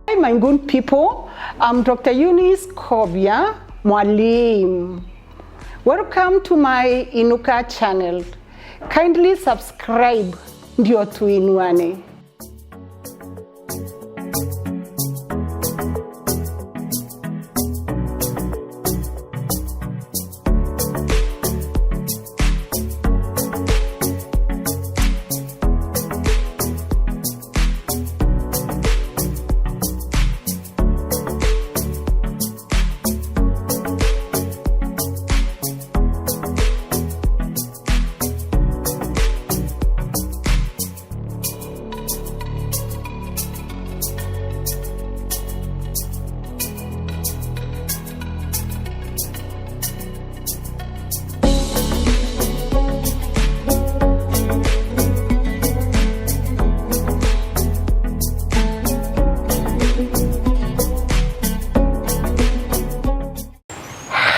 Hi my good people, I'm Dr. Eunice Kobia Mwalim. Welcome to my Inuka channel. Kindly subscribe ndio tuinuane.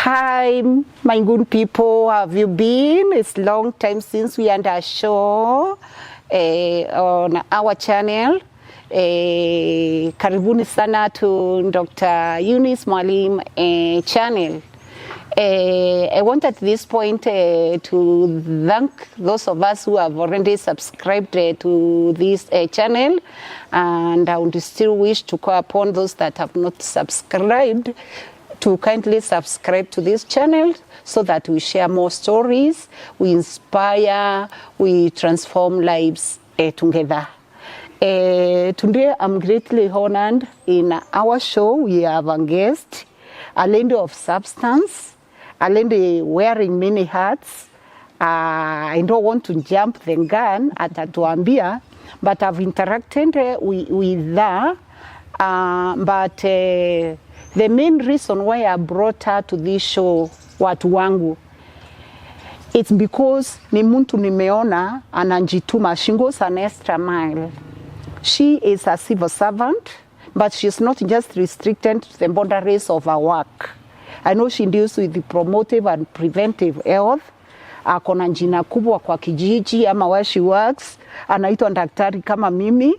Hi, my good people, how have you been? It's a long time since we had a show on our channel. Karibuni sana to Dr. Eunice Mwalim channel. I want at this point to thank those of us who have already subscribed to this channel, and I would still wish to call upon those that have not subscribed to kindly subscribe to this channel so that we share more stories, we inspire, we transform lives together. Today I'm greatly honored. In our show we have a guest, a lady of substance, a lady wearing many hats. I don't want to jump the gun at Atuambia, but I've interacted with her, the main reason why I brought her to this show, watu wangu, it's because ni mtu nimeona anajituma. She goes an extra mile. She is a civil servant, but she's not just restricted to the boundaries of her work. I know she deals with the promotive and preventive health. Akona jina kubwa kwa kijiji ama where she works. Anaitwa daktari kama mimi.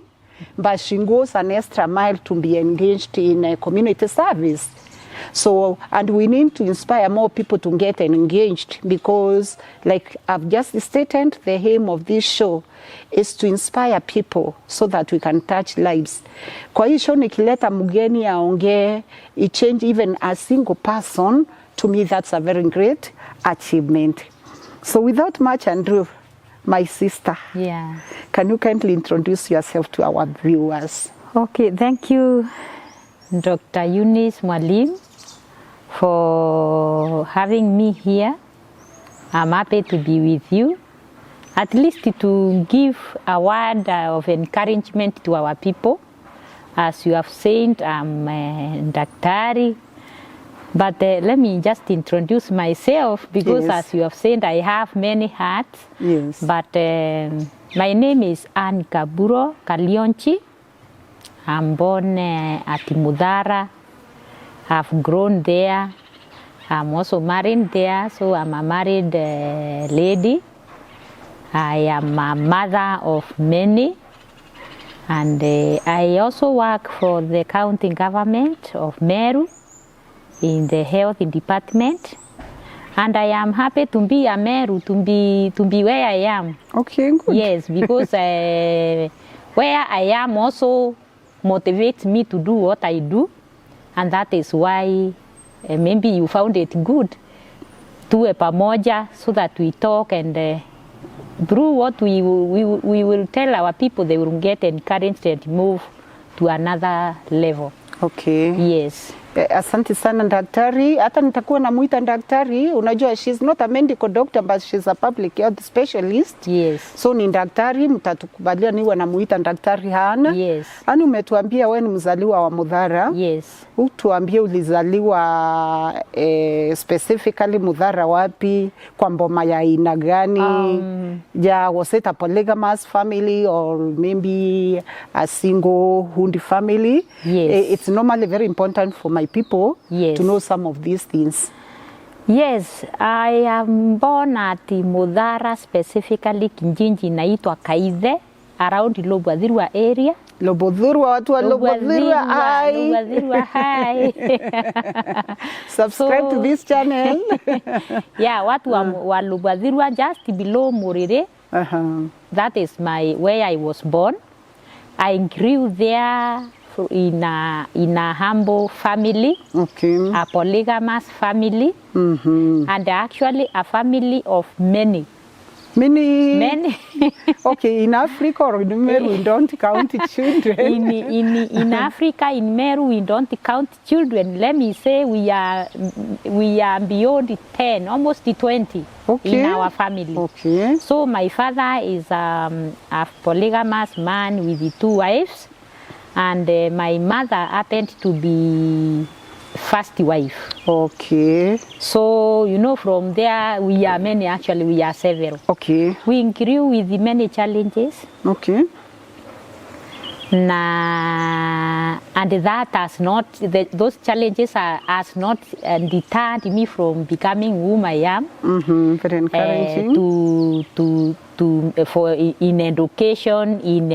But she goes an extra mile to be engaged in a community service. So, and we need to inspire more people to get engaged because, like I've just stated, the aim of this show is to inspire people so that we can touch lives. Kwa hii show nikileta mgeni aongee, it change even a single person, to me that's a very great achievement. So without much ado, my sister, can you kindly introduce yourself to our viewers? Okay, thank you, Dr. Eunice Mwalim, for having me here. I'm happy to be with you, at least to give a word of encouragement to our people. As you have said, I'm Daktari. But let me just introduce myself because, as you have said, I have many hats. Yes. But my name is Anne Kaburo Kalionchi. I'm born at Mudara. I've grown there. I'm also married there, so I'm a married lady. I am a mother of many. And I also work for the county government of Meru in the health department, and I am happy to be a Meru, to be where I am. Okay, good. Yes, because where I am also motivates me to do what I do, and that is why maybe you found it good tuwe pamoja so that we talk, and through what we will tell our people, they will get encouraged and move to another level. Okay. Yes. Asante sana daktari. Hata nitakuwa namuita daktari. Unajua she's not a medical doctor but she's a public health specialist. Yes. So ni daktari, mtatukubalia niwe namuita daktari Hana. Yes. Ani umetuambia wewe ni mzaliwa wa Mudhara. Yes. Utuambie ulizaliwa specifically Mudhara wapi, kwa mboma ya aina gani? Was it a polygamous family or maybe a single Hundi family? Yes. It's normally very important for my people to know some of these things. Yes, I am born at Mudhara, specifically kijiji inaitwa Kaithe, around Lobwathirwa area. Lobodhurwa, watu wa Lobodhurwa, hi. Lobodhurwa, hi. Subscribe to this channel. Yeah, watu wa Lobodhurwa, just below Murire. That is where I was born. I grew there in a humble family, a polygamous family, and actually a family of many. Many. Okay, in Africa or in Meru, we don't count children. In Africa, in Meru, we don't count children. Let me say we are beyond 10, almost 20 in our family. Okay. So my father is a polygamous man with 2 wives, and my mother happened to be first wife. Okay. So, you know, from there, we are many, actually, we are several. Okay. We grew with many challenges. Okay. And that has not, those challenges has not deterred me from becoming whom I am. Very encouraging. In education, in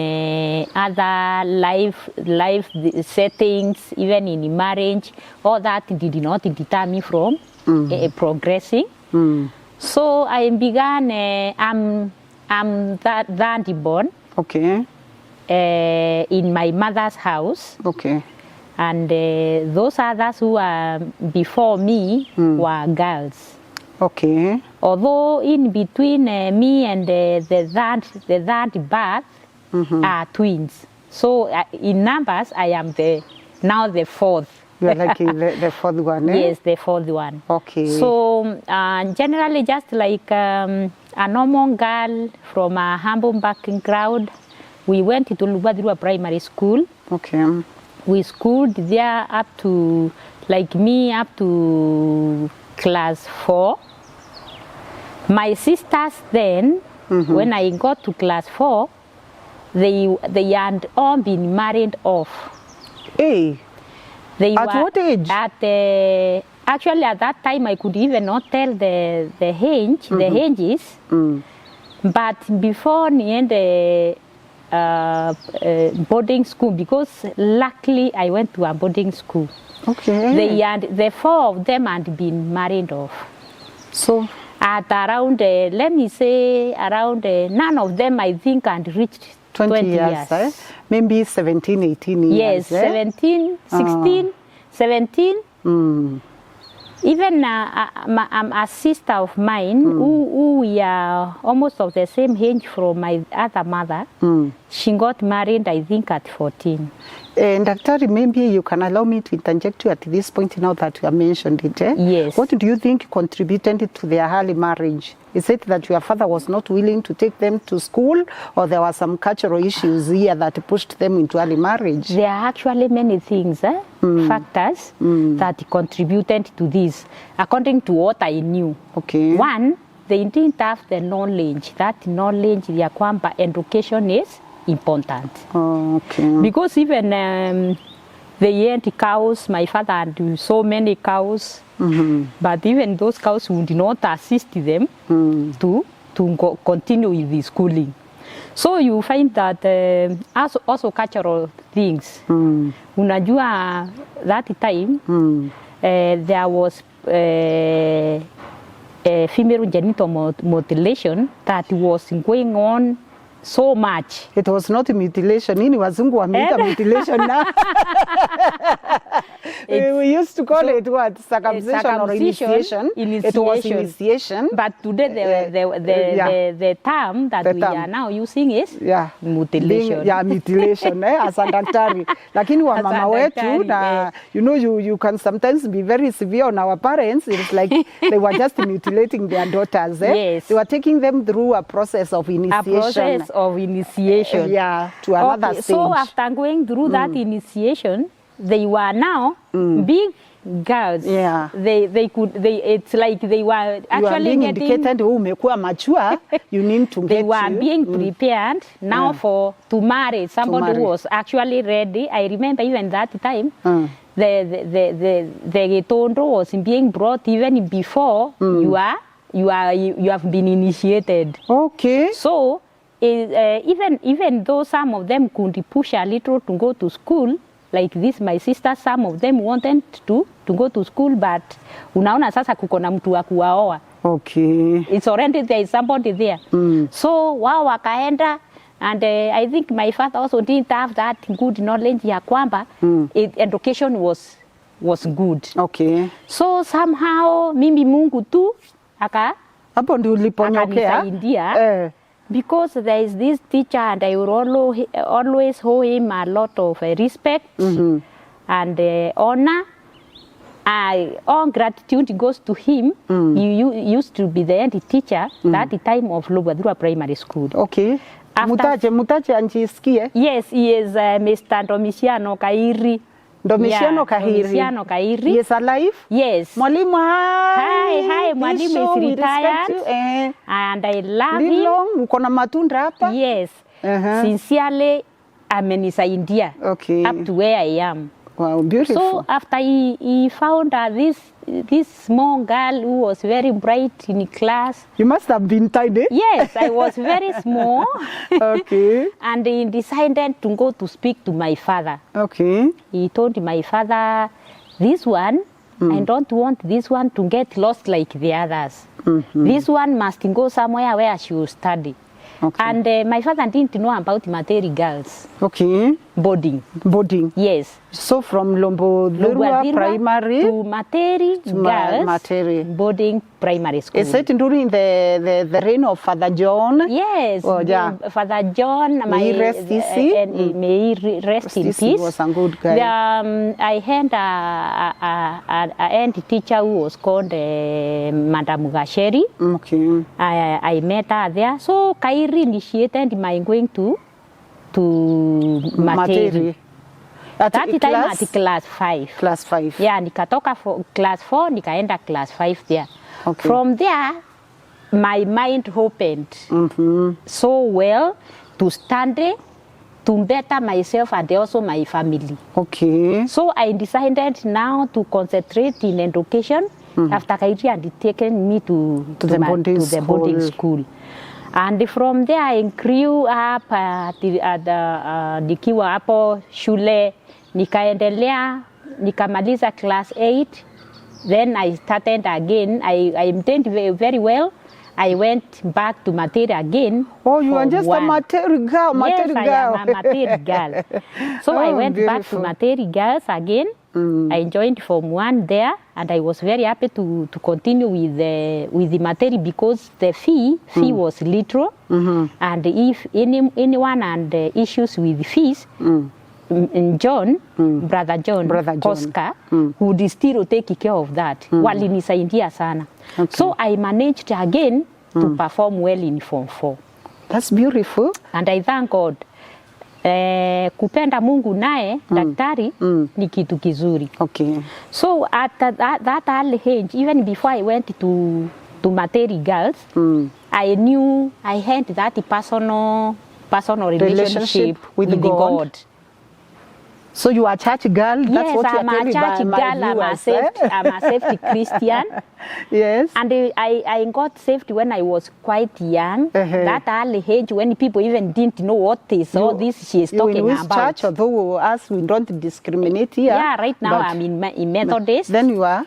other life settings, even in marriage, all that did not deter me from progressing. So I began, I'm that born. Okay. In my mother's house. Okay. And those others who are before me were girls. Okay. Although in between me and the third birth are twins. So in numbers, I am now the fourth. You are like the fourth one, eh? Yes, the fourth one. Okay. So generally just like a normal girl from a humble background, we went to Lobodhurwa Primary School. Okay. We schooled there up to, like me, up to class 4. My sisters then, when I got to class 4, they had all been married off. Hey. At what age? Actually, at that time, I could even not tell the ages. But before the boarding school, because luckily I went to a boarding school. Okay. The 4 of them had been married off. So at around, let me say, around none of them I think had reached 20 years. Eh? Maybe 17, 18 years. Yes, 17, 16, 17. Even a sister of mine who we are almost of the same age from my other mother, she got married, I think, at 14. And Daktari, maybe you can allow me to interject you at this point now that you have mentioned it. Eh? Yes. What do you think contributed to their early marriage? Is it that your father was not willing to take them to school, or there were some cultural issues here that pushed them into early marriage? There are actually many things, factors that contributed to this, according to what I knew. Okay. One, they didn't have the knowledge. That knowledge, ya kwamba education is important. Okay. Because even they had cows, my father had so many cows, but even those cows would not assist them to continue with the schooling. So you find that also cultural things. Unajua that time there was female genital mutilation that was going on so much. It was not mutilation. Ini wazungu wameita mutilation na. We used to call it what? Circumcision or initiation. It was initiation. But today the term that we are now using is mutilation. Mutilation as a daktari. Lakini wa mama wetu na you know you can sometimes be very severe on our parents. It's like they were just mutilating their daughters. Yes. They were taking them through a process of initiation. Of initiation. To another stage. So after going through that initiation, they were now big girls. Yeah. It's like they were actually being indicated umekuwa mature, you need to they were being prepared now to marry somebody who was actually ready. I remember even that time the getondo was being brought even before you have been initiated. Okay. So even though some of them could push a little to go to school, like this my sister, some of them wanted to go to school, but unaona sasa kuko na mtu wa kuwaoa. Okay. It's already there is somebody there. So wao wakaenda, and I think my father also didn't have that good knowledge ya kwamba education was good. Okay. So somehow mimi Mungu tu hapo ndio uliponyokea. Akanisaidia. Because there is this teacher, and I will always owe him a lot of respect and honor. All gratitude goes to him. You used to be the head teacher at the time of Lubwadhura Primary School. Okay. Mutache anjisikie. Yes, he is Mr. Domitiano Kairi. Domitiano Kahiri. Domitiano Kairi. He is alive? Yes. Mwalimu, hi. Hi, mwalimu is retired. And I love him. Long, uko na matunda hapa? Yes. Sincerely, amenisaidia up to where I am. Wow, beautiful. So after he found this small girl who was very bright in class. You must have been tiny. Yes, I was very small. Okay. And he decided to go to speak to my father. Okay. He told my father, this one, I don't want this one to get lost like the others. This one must go somewhere where she will study. Okay. And my father didn't know about Materi girls. Okay. Boarding. Yes. So from Lubwadhura Primary to Materi girls Materi boarding primary school. Is it during the reign of Father John? Yes. Oh, yeah. Father John, may he rest may he rest in peace. He was a good guy. I had a head teacher who was called Madam Gasheri. Okay. I met her there. So Kairi initiated my going to Materi. At that time at class 5. Class 5. Yeah, nikatoka class 4 nikaenda class 5 there. Okay. From there, my mind opened so well to study, to better myself and also my family. Okay. So I decided now to concentrate in education after Kairi had taken me to the boarding school. And from there I grew up nikiwa hapo shule, nikaendelea, nikamaliza class 8. Then I started again. I did very well. I went back to Materi again. Oh, you are just a Materi girl. Yes, I am a Materi girl. So I went back to Materi girls again. I joined Form 1 there, and I was very happy to continue with the Materi because the fee was little. And if anyone had issues with fees, Brother John Koska would still take care of that. Walinisaidia sana. Okay. So I managed again to perform well in Form 4. That's beautiful. And I thank God. Kupenda Mungu naye daktari ni kitu kizuri. Okay. So at that early age, even before I went to Materi girls, I knew I had that personal relationship with God. So you are a church girl? That's yes, what I'm a church girl. I'm a saved Christian. Yes. And I got saved when I was quite young. That early age when people even didn't know what is all this she is talking in which about. Church, although us we don't discriminate here. Yeah, right now I'm in Methodist. Then you are?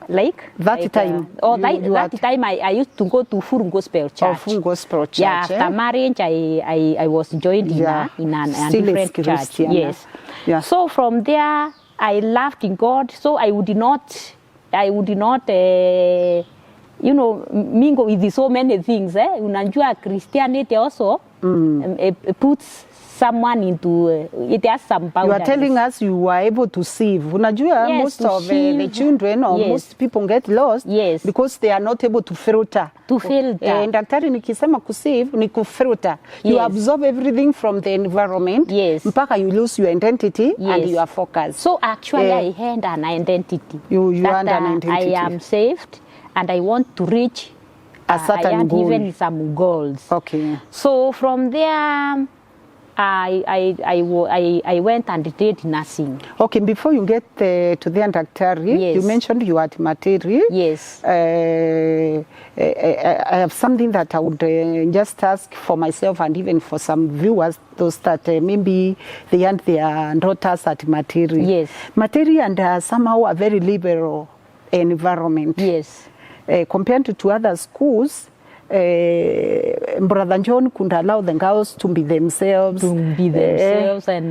That time I used to go to Full Gospel Church. Oh, Full Gospel Church. Yeah, after marriage I was joined in a different church. Yes. Yeah. So from there I loved in God. So I would not mingle with so many things. Unajua Christianity also puts someone into it has some boundaries. You are telling us you were able to sieve. Unajua most of the children or most people get lost because they are not able to filter. Daktari nikisema kusieve ni kufilter. You absorb everything from the environment mpaka you lose your identity and your focus. So actually I had an identity. You had an identity. I am saved and I want to reach a certain goal. Even some goals. Okay. So from there I went and did nursing. Okay, before you get to the daktari, Yes. you mentioned you are at Materi. Yes. I have something that I would just ask for myself and even for some viewers, those that maybe they and their daughters at Materi. Yes. Materi and somehow a very liberal environment. Yes. Compared to other schools, Brother John could allow the girls to be themselves. And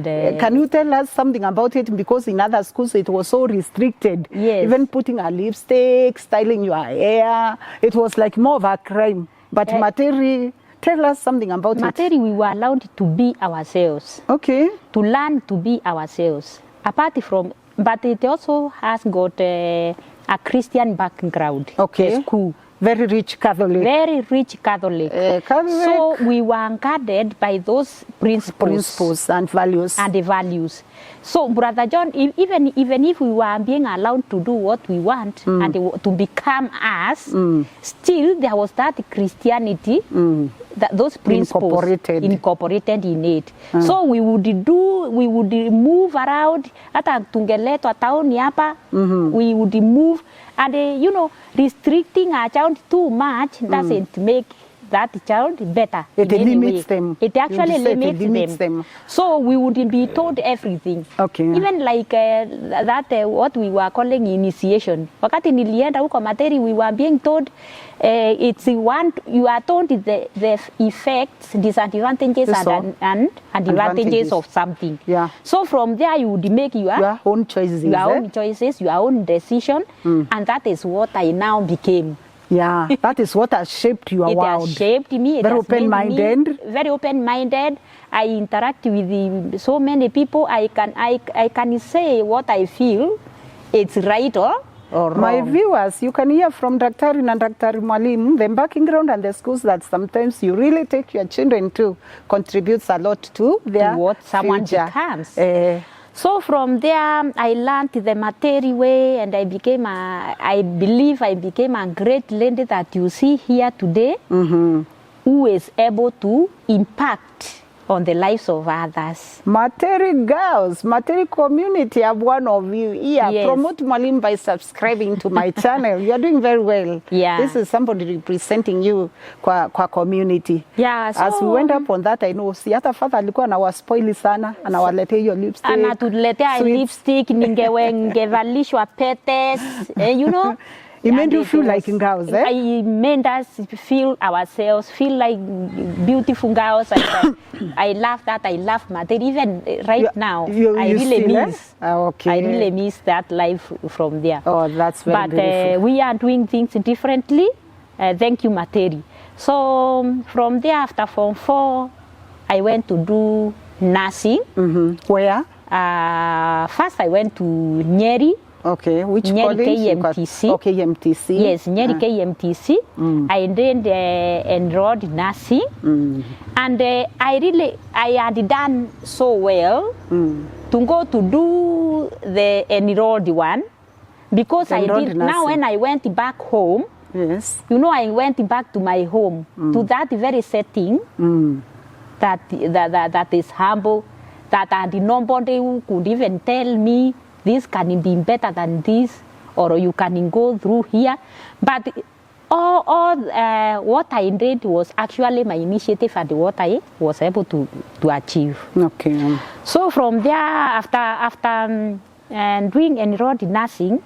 can you tell us something about it? Because in other schools it was so restricted. Yes. Even putting a lipstick, styling your hair, it was like more of a crime. But Materi, tell us something about it. Materi, we were allowed to be ourselves. Okay. To learn to be ourselves. Apart from, but it also has got a Christian background. Okay. The school. Very rich Catholic. Very rich Catholic. Catholic. So we were guarded by those principles and values. And the values. So Brother John, even if we were being allowed to do what we want and to become us, still there was that Christianity, that those principles incorporated in it. So we would move around. Hata tungeletwa town hapa, we would move. And restricting a child too much doesn't make that child better. It limits them. It actually limits them. So we would be told everything. Okay. Even like what we were calling initiation. Wakati nilienda huko Materi, we were being told you are told the effects, disadvantages, and advantages of something. Yeah. So from there you would make your own choices. Your own decision, and that is what I now became. Yeah, that is what has shaped your world. It has shaped me. Very open-minded. Very open-minded. I interact with so many people. I can say what I feel. It's right or wrong. My viewers, you can hear from Dr. and Dr. Mwalimu, the background and the schools that sometimes you really take your children to contributes a lot to their what someone future. becomes. So from there, I learned the Materi way, and I believe I became a great lady that you see here today, who is able to impact on the lives of others. Materi girls, Materi community, I'm one of you here. Yes. Promote Mwalimu by subscribing to my channel. You're doing very well. Yeah. This is somebody representing you kwa community. Yeah, so as we went up on that, I know, si hata father alikuwa anawaspoili sana, anawaletea hiyo lipstick. Anatuletea lipstick, ningevalishwa petes, It made you feel like girls, eh? It made us feel ourselves, feel like beautiful girls. I love that. I love Materi. Even right now, I really miss. Okay. I really miss that life from there. Oh, that's very beautiful. But we are doing things differently. Thank you, Materi. So from there, after Form 4, I went to do nursing. Where? First, I went to Nyeri. Okay, which Nyeri college? KMTC. Okay, KMTC. Yes, Nyeri KMTC. I then enrolled in nursing, and I had done so well to go to do the enrolled one, because I did. Now when I went back home, yes, I went back to my home, to that very setting that is humble, that nobody who could even tell me this can be better than this, or you can go through here. But all what I did was actually my initiative and what I was able to achieve. Okay. So from there, after doing enrolled in nursing,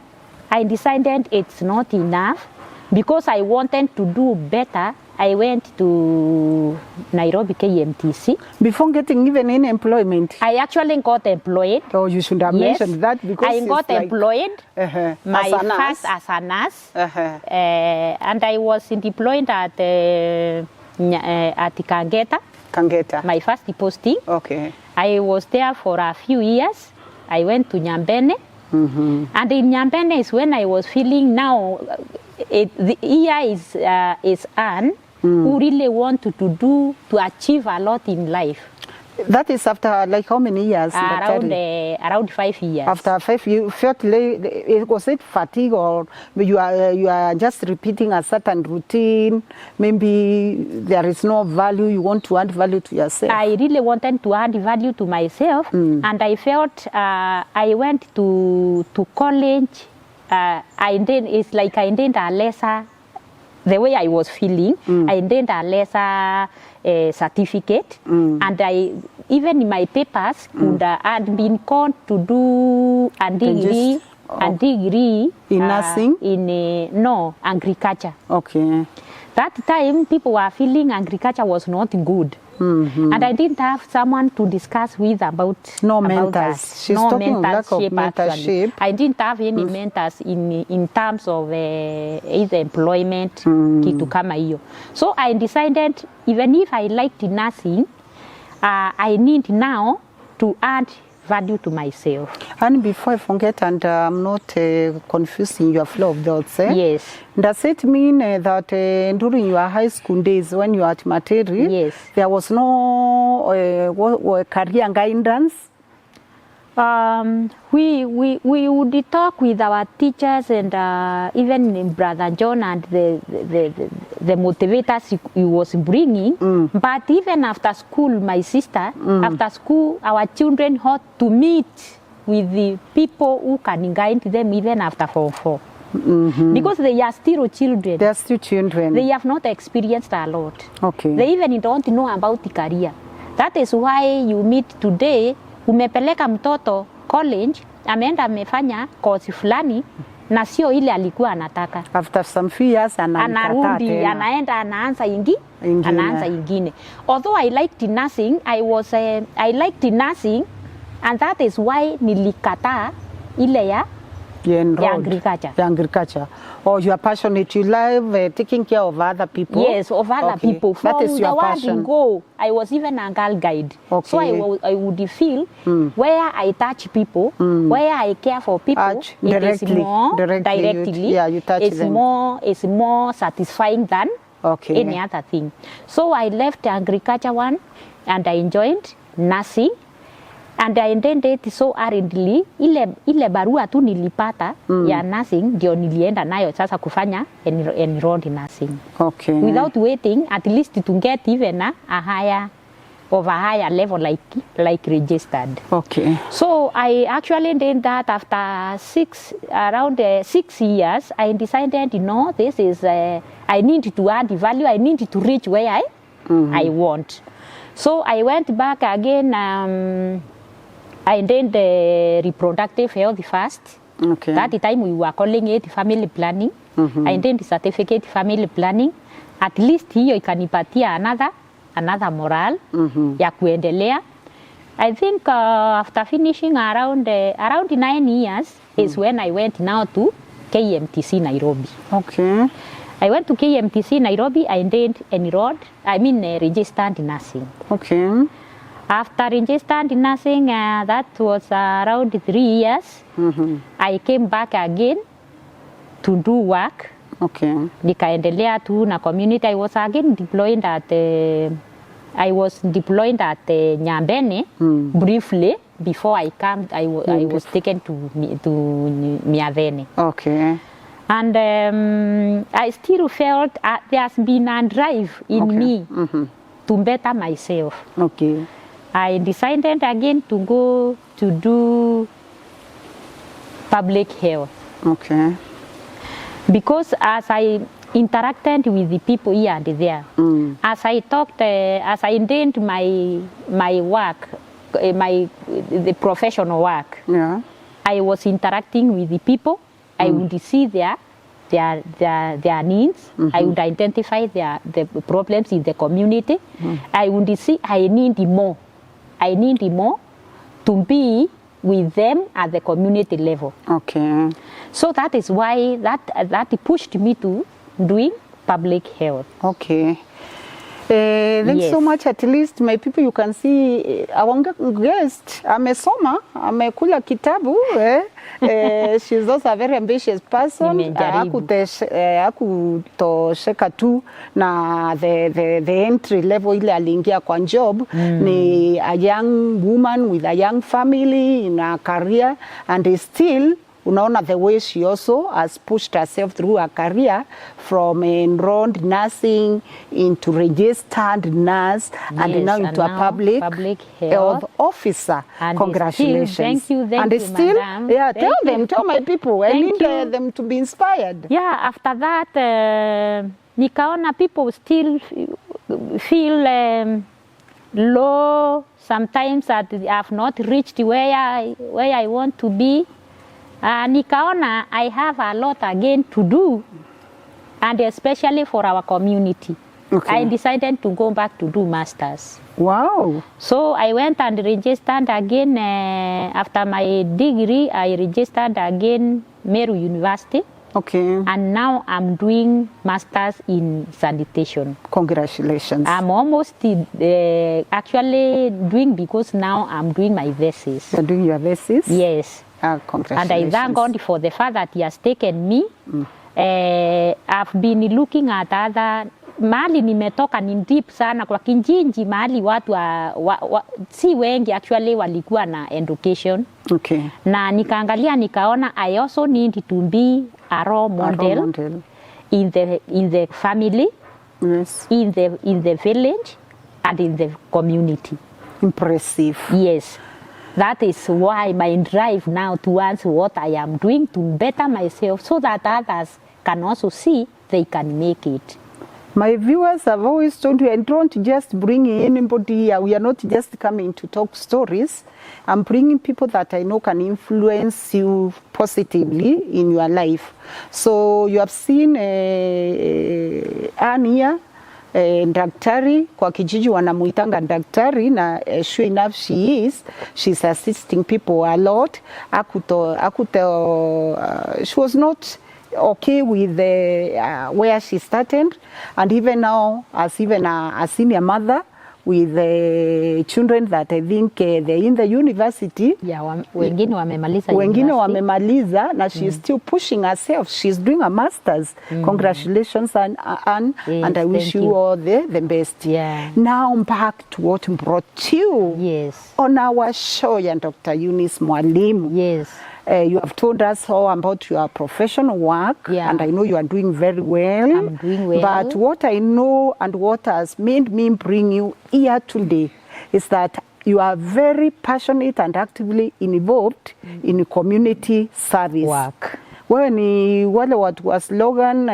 I decided it's not enough. Because I wanted to do better, I went to Nairobi KMTC. Before getting even any employment? I actually got employed. Oh, you should have mentioned that, because I got employed. My first as a nurse. And I was deployed at Kangeta. Kangeta. My first posting. Okay. I was there for a few years. I went to Nyambene. And in Nyambene is when I was feeling now, here is Anne, who really wanted to achieve a lot in life. That is after like how many years? Around 5 years. After 5 years, you felt was it fatigue, or you are just repeating a certain routine? Maybe there is no value. You want to add value to yourself. I really wanted to add value to myself, and I felt I went to college. It's like I did a lesser. The way I was feeling, I did a lesser certificate, and I even in my papers could had been called to do a degree, in nursing, no, agriculture. Okay. That time people were feeling agriculture was not good. And I didn't have someone to discuss with about mentors. That. She's talking of lack of mentorship. Actually. I didn't have any mentors in terms of either employment, kitu kama hiyo. So I decided, even if I liked nursing, I need now to add value to myself. And before I forget, and I'm not confusing your flow of thoughts, Yes. Does it mean that during your high school days when you were at Materi, Yes. there was no career guidance? We would talk with our teachers and even Brother John and the motivators he was bringing. But even after school, my sister, after school, our children had to meet with the people who can guide them even after Form 4. Because they are still children. They are still children. They have not experienced a lot. Okay. They even don't know about the career. That is why you meet today, umepeleka mtoto college, ameenda amefanya course fulani na sio ile alikuwa anataka. After some few years anarudi, anaenda anaanza anaanza ingine. Although I liked nursing, I liked nursing, and that is why nilikata ile ya agriculture. The agriculture. Or you are passionate, you love taking care of other people? Yes, of other people. From that is your passion. Go, I was even a girl guide. Okay. So I would feel where I touch people, where I care for people, it is more directly. You touch them. It's more satisfying than any other thing. So I left the agriculture one, and I enjoyed nursing. And I intended so hurriedly, ile barua tu nilipata ya nursing ndio nilienda nayo sasa kufanya enrolled in nursing. Okay. Without waiting at least to get even a higher level like registered. Okay. So I actually did that after around 6 years. I decided, this is I need to add value. I need to reach where I want. So I went back again. I did the reproductive health first. Okay. That time we were calling it family planning. I did the certificate family planning. At least hiyo ikanipatia another moral ya kuendelea. I think after finishing around 9 years is when I went now to KMTC Nairobi. Okay. I went to KMTC Nairobi. I did registered nursing. Okay. After registered nursing, that was around 3 years. I came back again to do work. Okay. Nikaendelea tu na community. I was again deployed at Nyambene briefly before I was taken to Miavene. Okay. And I still felt there's been a drive in me to better myself. Okay. I decided again to go to do public health. Okay. Because as I interacted with the people here and there, as I talked, as I did my work, the professional work, I was interacting with the people. I would see their needs. I would identify the problems in the community. I would see I need more to be with them at the community level. Okay. So that is why that pushed me to doing public health. Okay. Thanks Yes. so much. At least my people, you can see our guest amesoma, amekula kitabu. She's also a very ambitious person. Nimejaribu. Hakutosheka tu na the entry level ile aliingia kwa job. Ni a young woman with a young family in a career, and is still unaona the way she also has pushed herself through her career from enrolled nursing into registered nurse, and Yes, now and into a now public public health health. officer. And Congratulations. still, thank you, and it's still, madam. yeah, Thank tell my people. I Thank need you. them to be inspired. Yeah, after that, nikaona people still feel low sometimes, that I have not reached where I want to be. Nikaona I have a lot again to do, and especially for our community. Okay. I decided to go back to do masters. Wow. So I went and registered again. After my degree, I registered again Meru University, Okay. and now I'm doing masters in sanitation. Congratulations. I'm almost actually doing, because now I'm doing my thesis. You're doing your thesis? Yes. And Congratulations. I thank God for the fact that He has taken me. I've been looking at other mahali nimetoka ni deep sana kwa Kijiji, mahali watu si wengi actually walikuwa na education. Okay. Na nikaangalia nikaona I also need to be a role model, in the family, Yes. in the village, and in the community. Impressive. Yes. That is why my drive now towards what I am doing to better myself, so that others can also see they can make it. My viewers have always told you, I don't just bring anybody here. We are not just coming to talk stories. I'm bringing people that I know can influence you positively in your life. So you have seen Anne here, daktari kwa kijiji wanamuitanga daktari, na sure enough she's assisting people a lot. She was not okay with where she started, and even now as even a senior mother with the children that I think they're in the university. Yeah, wengine wamemaliza Wengine university. wamemaliza na she's still pushing herself. She's doing a master's. Congratulations, Anne, Yes, and I wish thank you you. all the best. Yeah. Now back to what brought you Yes. on our show, and Dr. Eunice Mwalimu. Yes. You have told us all about your professional work, Yeah. and I know you are doing very well. I'm doing well. But what I know and what has made me bring you here today is that you are very passionate and actively involved in community service Work. Wewe ni wale watu wa slogan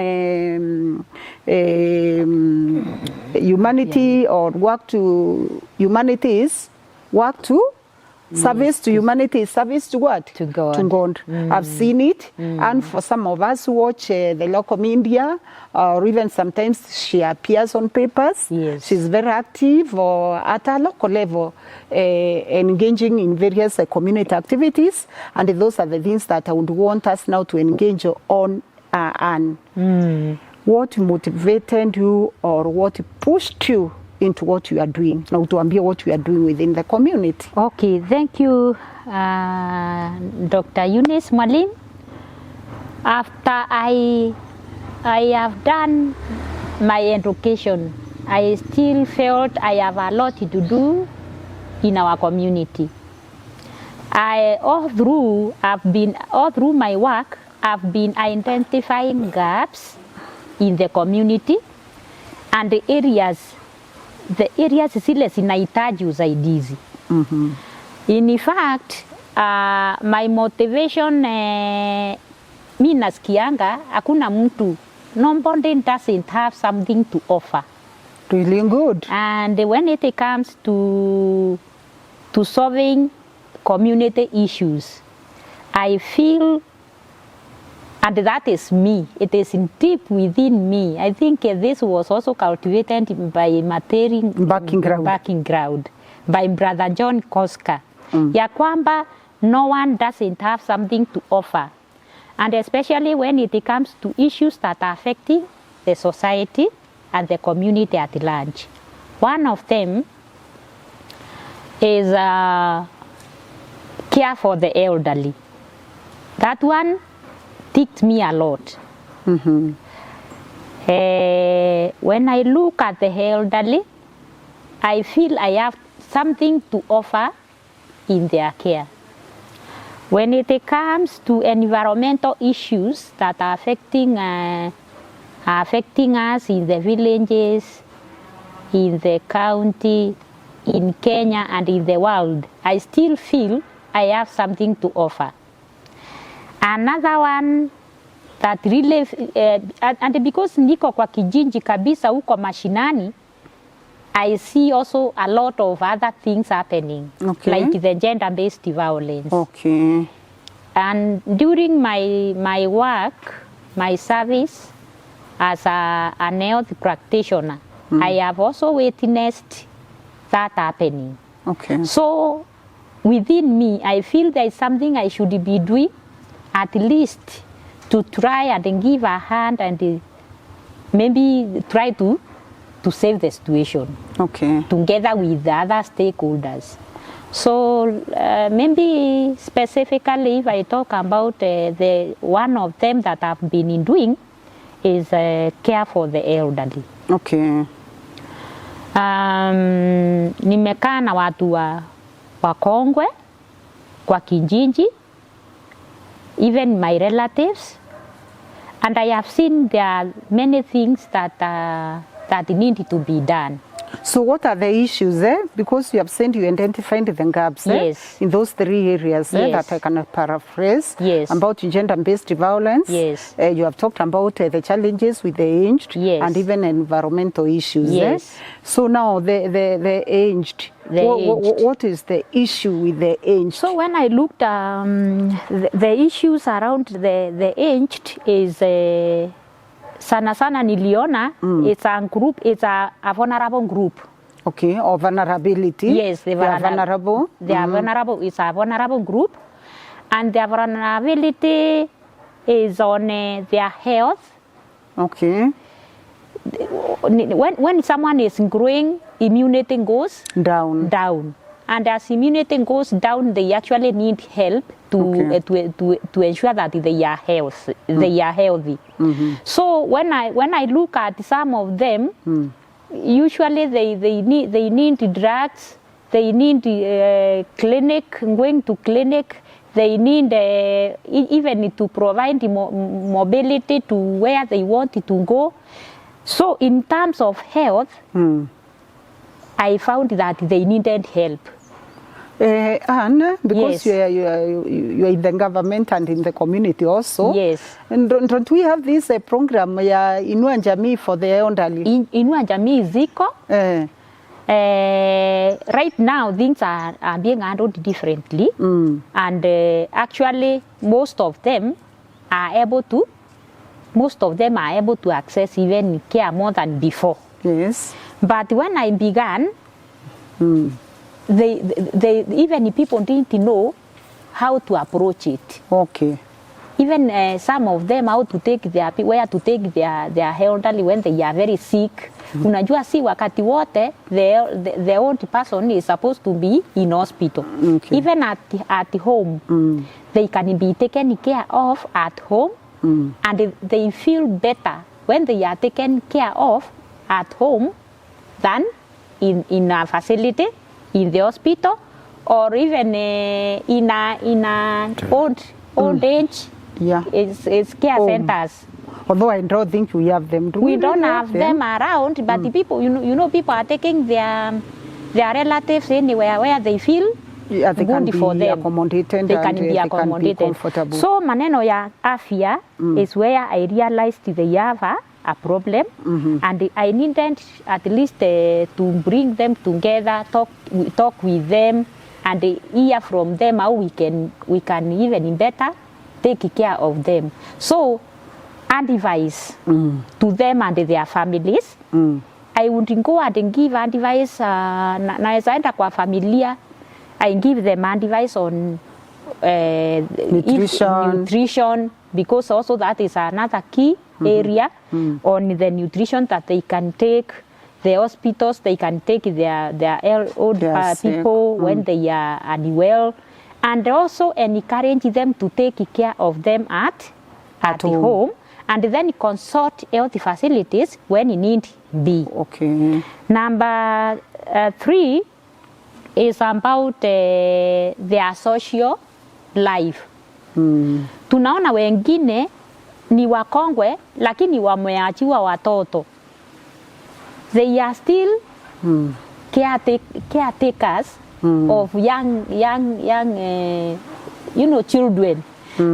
humanity or work to humanities, work to service to humanity is service to what? To God. To God. I've seen it. And for some of us who watch the local media, or even sometimes she appears on papers. Yes. She's very active or at a local level, engaging in various community activities. And those are the things that I would want us now to engage on. What motivated you or what pushed you into what you are doing? Na utuambie what you are doing within the community. Okay, thank you, Dr. Eunice Mwalimu. After I have done my education, I still felt I have a lot to do in our community. All through my work, I've been identifying gaps in the community and the areas zile zinahitaji usaidizi. In fact, my motivation, mi nasikianga hakuna mtu, nobody doesn't have something to offer. Really good. And when it comes to solving community issues, I feel, and that is me, it is deep within me. I think this was also cultivated by Backing ground by Brother John Koska. Ya kwamba no one doesn't have something to offer. And especially when it comes to issues that are affecting the society and the community at large. One of them is care for the elderly. That one ticked me a lot. When I look at the elderly, I feel I have something to offer in their care. When it comes to environmental issues that are affecting us in the villages, in the county, in Kenya and in the world, I still feel I have something to offer. Another one that really, and because niko kwa kijiji kabisa huko mashinani, I see also a lot of other things happening, like the gender-based violence. Okay. And during my work, my service as an health practitioner, I have also witnessed that happening. Okay. So within me, I feel there is something I should be doing, at least to try and give a hand and maybe try to save the situation. Okay. Together with the other stakeholders. So maybe specifically if I talk about the one of them that I've been doing is care for the elderly. Okay. Nimekaa na watu wakongwe kwa kijiji, even my relatives, and I have seen there are many things that need to be done. So what are the issues because you have said you identified the gaps Yes. in those three areas Yes. that I can paraphrase Yes. about gender-based violence. Yes. You have talked about the challenges with the aged Yes. and even environmental issues. Yes. So now the aged, what is the issue with the aged? So when I looked the issues around the aged is sana niliona it's a group, it's a vulnerable group. Okay, or vulnerability. Yes, they are vulnerable. They are vulnerable. It's a vulnerable group, and their vulnerability is on their health. Okay. When someone is growing, immunity goes down. And as immunity goes down, they actually need help to ensure that they are healthy. So when I look at some of them, usually they need drugs, they need going to clinic, they need even to provide mobility to where they want to go. So in terms of health, I found that they needed help. Anne, because Yes. you are in the government and in the community also. Yes. And don't we have this program ya Inua Jamii for the elderly? Inua Jamii ziko. Right now things are being handled differently, and actually most of them are able to access even care more than before. Yes. But when I began, they even people didn't know how to approach it. Okay. Even some of them where to take their elderly when they are very sick. Unajua si wakati wote the old person is supposed to be in hospital. Okay. Even at home, they can be taken care of at home, and they feel better when they are taken care of at home than in a facility, in the hospital, or even in a old age. Yeah. It's care centers. Although I don't think we have them. We don't have them around, but the people, you know, people are taking their relatives anywhere where they feel they can good for be them. accommodated. They can be accommodated. Comfortable. So maneno ya afya is where I realized they have a problem, and I needed at least to bring them together, talk with them, and hear from them how we can even better take care of them. So advice to them and their families. I would go and give advice. Naweza enda kwa familia, I give them advice on nutrition, because also that is another key area on the nutrition that they can take. the hospitals, they can take their old They are sick. people when they are unwell, and also encourage them to take care of them at home, and then consult health facilities when need be. Okay. Number 3 is about their social life. Tunaona wengine ni wakongwe lakini wameachiwa watoto. They are still caretakers of young children.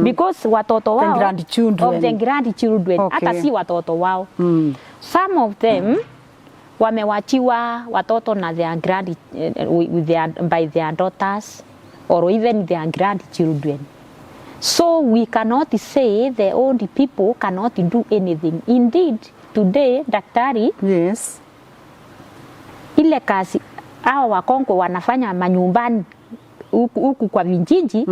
Because watoto wao, of the grandchildren, hata si watoto wao. Some of them wamewachiwa watoto na by their daughters or even their grandchildren. So we cannot say the old people cannot do anything. Indeed, today, daktari, yes, ile kazi hao wakongwe wanafanya manyumbani huku kwa vijiji,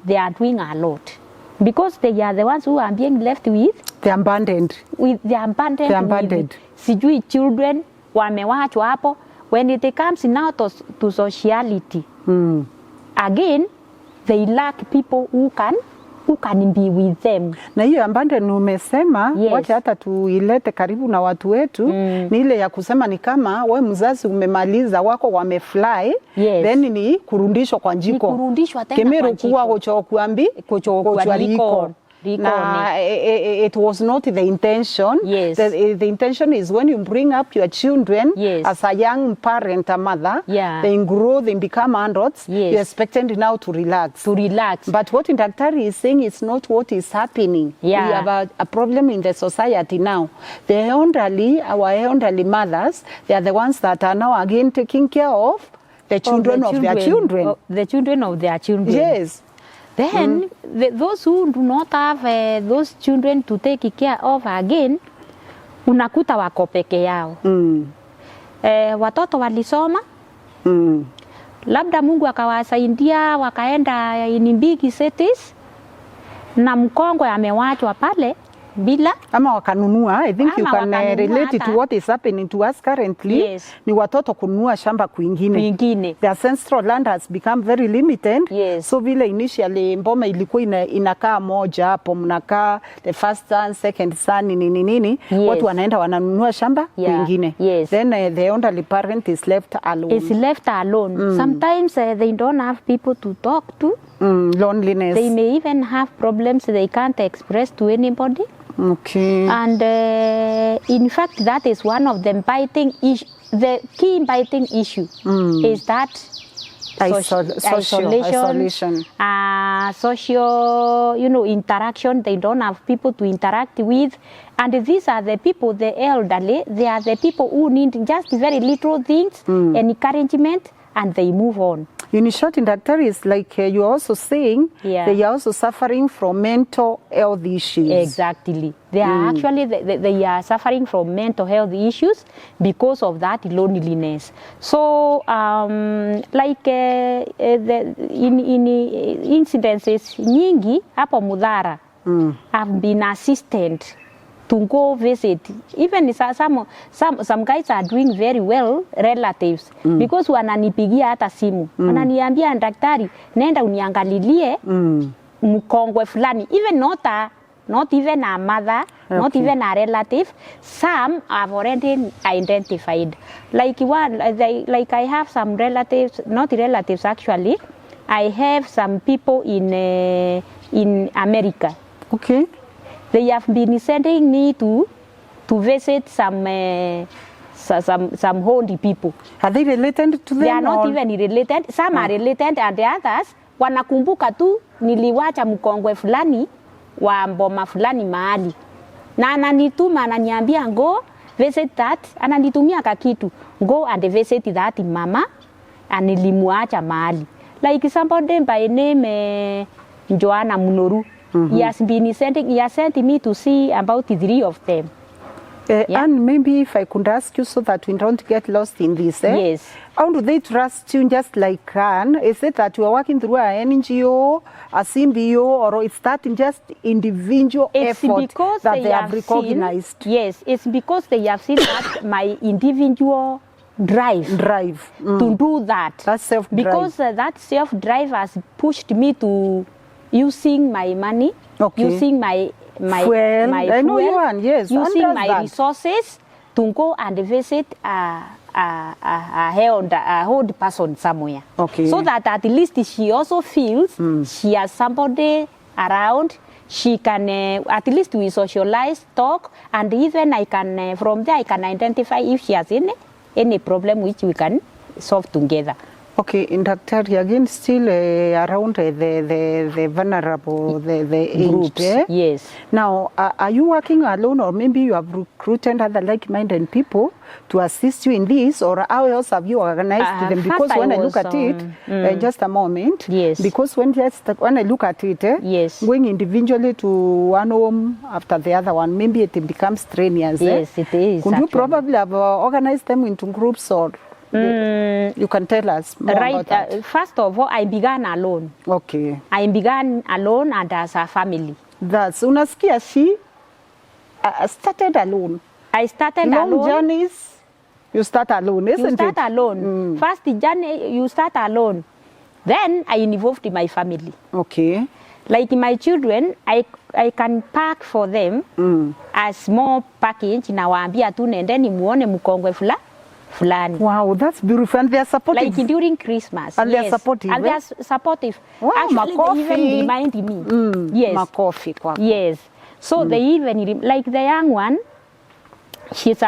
they are doing a lot. Because they are the ones who are being left with the abandoned. Sijui children wamewachwa hapo. When it comes now to sociality, again, they lack people who can be with them. Na hiyo abandoned umesema, yes, wacha hata tuilete karibu na watu wetu, ni ile ya kusema ni kama we mzazi umemaliza wako wamefly, yes, then ni kurundishwa kwa njiko. Ni kurundishwa tena Kemero kwa njiko. Kuwa kuchokuambi, Kuchokualiko. It was not the intention. Yes. The intention is when you bring up your children, yes, as a young parent, a mother, yeah, they grow, they become adults, yes, you're expected now to relax. But what Daktari is saying is not what is happening. Yeah. We have a problem in the society now. The elderly, our elderly mothers, they are the ones that are now again taking care of the children of their children. The children of their children. Yes. Then those who do not have those children to take care of again, unakuta wako peke yao. Watoto walisoma, labda Mungu akawasaidia wakaenda in big cities, na mkongwe amewachwa pale bila ama wakanunua. I think you can relate it to what is happening to us currently. Yes. Ni watoto kununua shamba kwingine. The ancestral land has become very limited. Yes. So vile initially mboma ilikuwa inakaa moja hapo, mnakaa the first son, second son, nini. Yes. Watu wanaenda wananunua shamba kwingine. Yes. Then the elderly parent is left alone. Sometimes they don't have people to talk to. Loneliness. They may even have problems they can't express to anybody. Okay. And in fact, that is one of the the key biting issue is that isolation. Social, interaction. They don't have people to interact with. And these are the people, the elderly, they are the people who need just very little things, encouragement, and they move on. In short, Daktari, is like you are also saying, they are also suffering from mental health issues. Exactly. They are actually, they are suffering from mental health issues because of that loneliness. So, like in incidences nyingi, hapo Mudhara, have been assisted to go visit. Even some guys are doing very well, relatives, because wananipigia hata simu. Wananiambia, daktari, nenda uniangalilie mkongwe fulani. Even not even a mother, not even a relative. Some have already identified. Like I have some relatives, not relatives actually. I have some people in America. Okay. They have been sending me to visit some old people. Are they related to them? They are not even related. Some are related, and the others wanakumbuka tu niliwacha mkongwe fulani wa mboma fulani mahali, na ananituma, ananiambia go visit that, ananitumia kakitu, go and visit that mama, and nilimuacha mahali. Like somebody by name Joanna Munoru. He has sent me to see about 3 of them. Yeah. And maybe if I could ask you so that we don't get lost in this. Yes. How do they trust you just like Ann? Is it that you are working through an NGO, a CBO, or is that just individual It's effort because that they have recognized? Seen, yes, it's because they have seen that my individual drive to do that. That's self-drive. Because that self-drive has pushed me to using my money, using my fuel. my I know fuel, you are, yes. using my resources to go and visit a old person somewhere. Okay. So that at least she also feels she has somebody around. She can at least we socialize, talk, and even I can from there I can identify if she has any problem which we can solve together. Okay, in Daktari, again, still around the vulnerable, the aged. Groups, yes. Now, are you working alone, or maybe you have recruited other like-minded people to assist you in this, or how else have you organized them? Because when I look at it, just a moment, yes. Because when I look at it, yes. Going individually to one home after the other one, maybe it becomes strenuous. Yes, it is. Could you probably have organized them into groups, or you can tell us more about that? First of all, I began alone. Okay. I began alone and as a family. That's unasikia she started alone. I started Long alone. journeys, you start alone, isn't it? You start alone. First journey, you start alone. Then I involved my family. Okay. Like my children, I can pack for them a small package. Nawaambia tu nendeni muone mkongwe fulani. Wow, that's beautiful. And they are supportive. Like during Christmas. And yes. they are supportive. And they are supportive. Wow, actually, they even remind me. Yes. Makofi kwako. Yes. So they even, like the young one, he is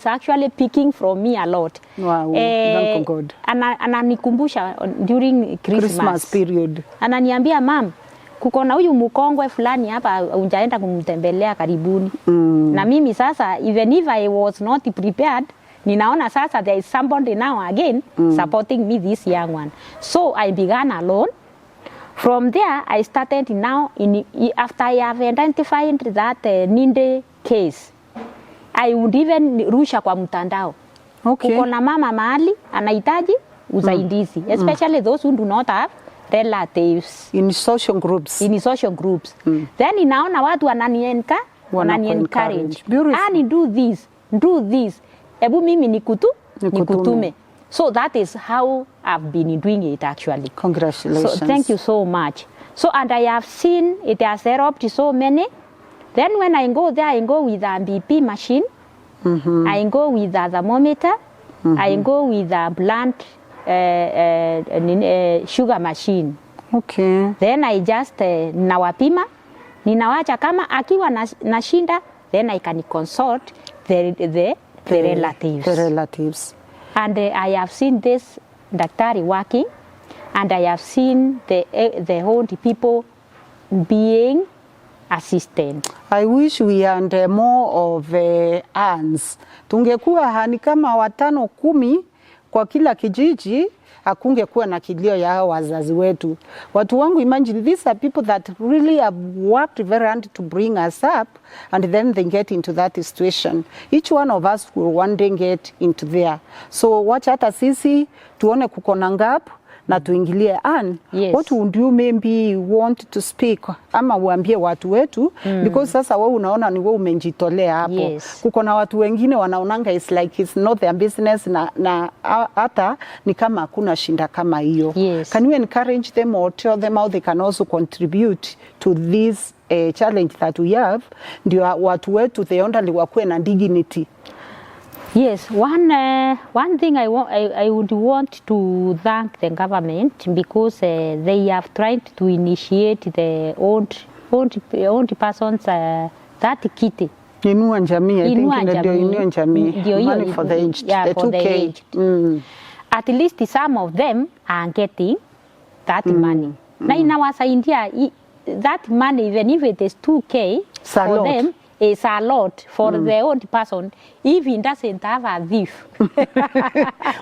actually picking from me a lot. Wow, thank God. Ananikumbusha during Christmas period. Ananiambia, mam, kuko na huyu mkongwe fulani hapa unjaenda kumtembelea karibuni. Na mimi sasa, even if I was not prepared, ninaona sasa there is somebody now again supporting me, this young one. So I began alone. From there, I started now, after I have identified that Ninde case, I would even rusha kwa mtandao. Okay. Kuko na mama mahali anahitaji usaidizi, especially those who do not have relatives. In social groups. In social groups. Then inaona watu wanani-encourage. And do this. Ebu mimi nikutume. So that is how I've been doing it actually. Congratulations. So thank you so much. So, and I have seen it has helped so many. Then when I go there, I go with a BP machine. I go with a thermometer. I go with a blood sugar machine. Okay. Then I just nawapima. Ninawacha kama akiwa na shinda, then I can consult the relatives. The relatives. And I have seen this daktari working, and I have seen the old people being assistant. I wish we had more of hands. Tungekuwa hani kama 5 10 kwa kila kijiji, hakungekuwa na kilio ya hao wazazi wetu. Watu wangu, imagine these are people that really have worked very hard to bring us up, and then they get into that situation. Each one of us will one day get into there. So wacha hata sisi tuone kuko na gap na tuingilie. Ann, yes. What would you maybe want to speak ama uambie watu wetu, because sasa wewe unaona ni wewe umejitolea hapo. Yes. Kuko na watu wengine wanaonanga it's like it's not their business, na hata ni kama hakuna shinda kama hiyo. Yes. Can you encourage them or tell them how they can also contribute to this challenge that we have, ndio watu wetu they only wakuwe na dignity? Yes, one thing I would want to thank the government, because they have tried to initiate the old persons that kitty. Inua Jamii, I think ndio Inua Jamii, money for the aged, yeah, the for 2K. the aged. At least some of them are getting that money. Na inawasaidia that money, even if it is 2K for them, is a lot for the old person if he doesn't have a thief.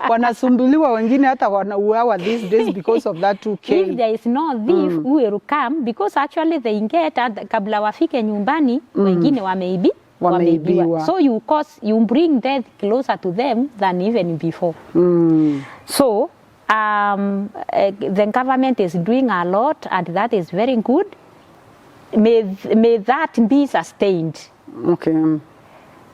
Wanasumbuliwa wengine hata wanauawa these days because of that 2K. If there is no thief who will come, because actually they get kabla wafike nyumbani wengine wameibi Wameibiwa. So you bring death closer to them than even before. So the government is doing a lot, and that is very good. May that be sustained. Okay.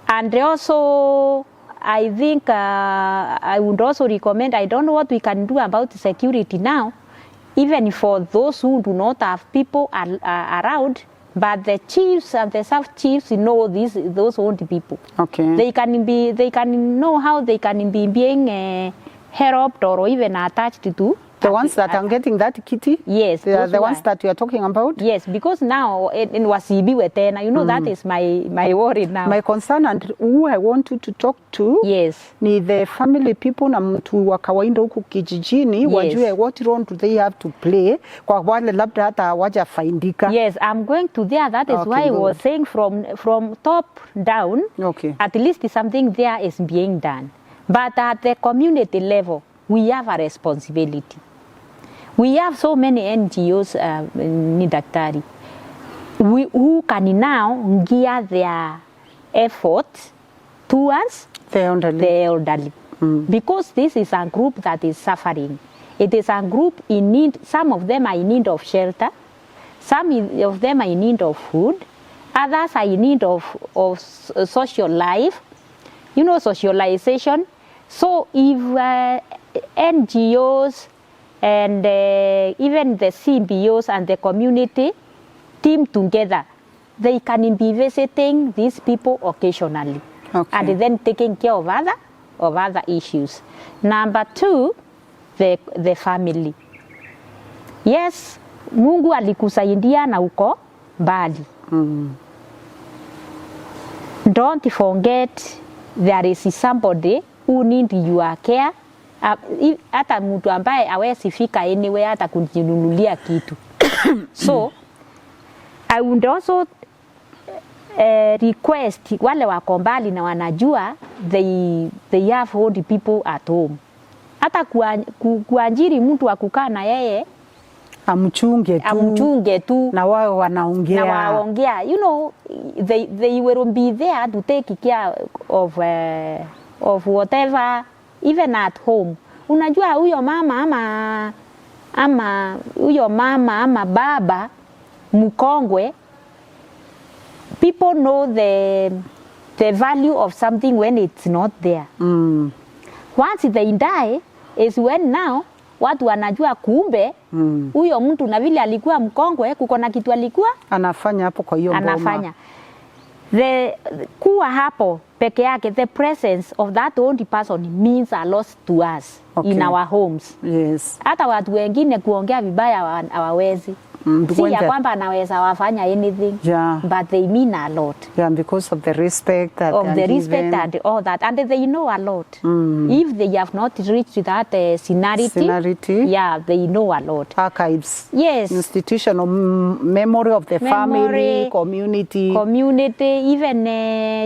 And also, I think I would also recommend, I don't know what we can do about security now, even for those who do not have people around, but the chiefs and the sub-chiefs know those old people. Okay. They can know how they can be being helped or even attached to. The ones that are getting that kitty? Yes. They are the ones that you are talking about? Yes, because now in Wasibiwe tena, you know, that is my worry now. My concern and who I want you to talk to, yes, ni the family people na mtu wa kawaida huku kijijini, yes, wajue what role do they have to play kwa wale labda hata hawajafaidika. Yes, I'm going to there. That is why I was saying from top down, okay, at least something there is being done. But at the community level, we have a responsibility. We have so many NGOs, ni daktari, who can now gear their effort towards the elderly. Because this is a group that is suffering. It is a group in need. Some of them are in need of shelter. Some of them are in need of food. Others are in need of social life, you know, socialization. So if NGOs and even the CBOs and the community team together, they can be visiting these people occasionally, okay, and then taking care of other issues. Number two, the family. Yes, Mungu alikusaidia na uko mbali. Don't forget there is somebody who need your care. Hata mtu ambaye hawezi fika anywhere hata kujinunulia kitu. So I would also request wale wako mbali na wanajua they have old people at home. Hata kuajiri mtu wa kukaa na yeye amchunge tu na wao wanaongea. You know, they will be there to take care of whatever, even at home. Unajua huyo mama ama baba mkongwe, people know the value of something when it's not there. Once they die is when now watu wanajua kumbe huyo mtu na vile alikuwa mkongwe kuko na kitu alikuwa anafanya hapo kwa hiyo boma. Anafanya. Kuwa hapo peke yake, the presence of that old person means a lot to us, okay, in our homes. Yes. Hata watu wengine kuongea vibaya hawawezi. Si ya kwamba anaweza wafanya anything, yeah, but they mean a lot. Yeah, because of the respect that and all that, and they know a lot. If they have not reached that seniority, yeah, they know a lot. Archives, yes, institutional memory of the family, community, even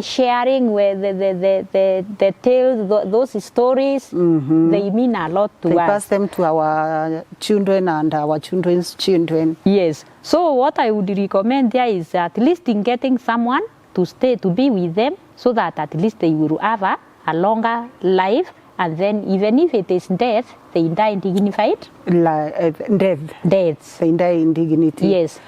sharing with the tales, those stories, they mean a lot to us. They pass them to our children and our children's children. Yes. So what I would recommend there is at least in getting someone to stay, to be with them, so that at least they will have a longer life, and then even if it is death, they die in dignified deaths. They die in dignity. Yes.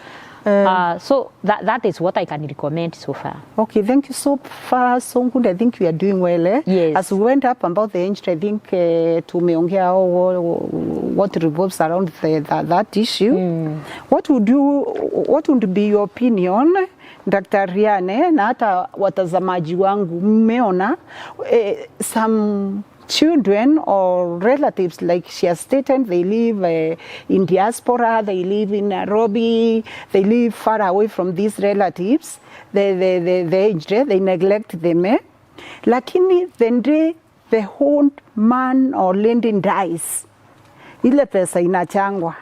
So that is what I can recommend so far. Okay, thank you so far, so good. I think we are doing well. Yes. As we went up about the injury, I think tumeongea what revolves around that issue. What would be your opinion, Dr. Riane, na hata watazamaji wangu, mmeona some children or relatives, like she has stated, they live in diaspora, they live in Nairobi, they live far away from these relatives, they neglect them. Lakini the day the old man or lady dies, ile pesa inachangwa,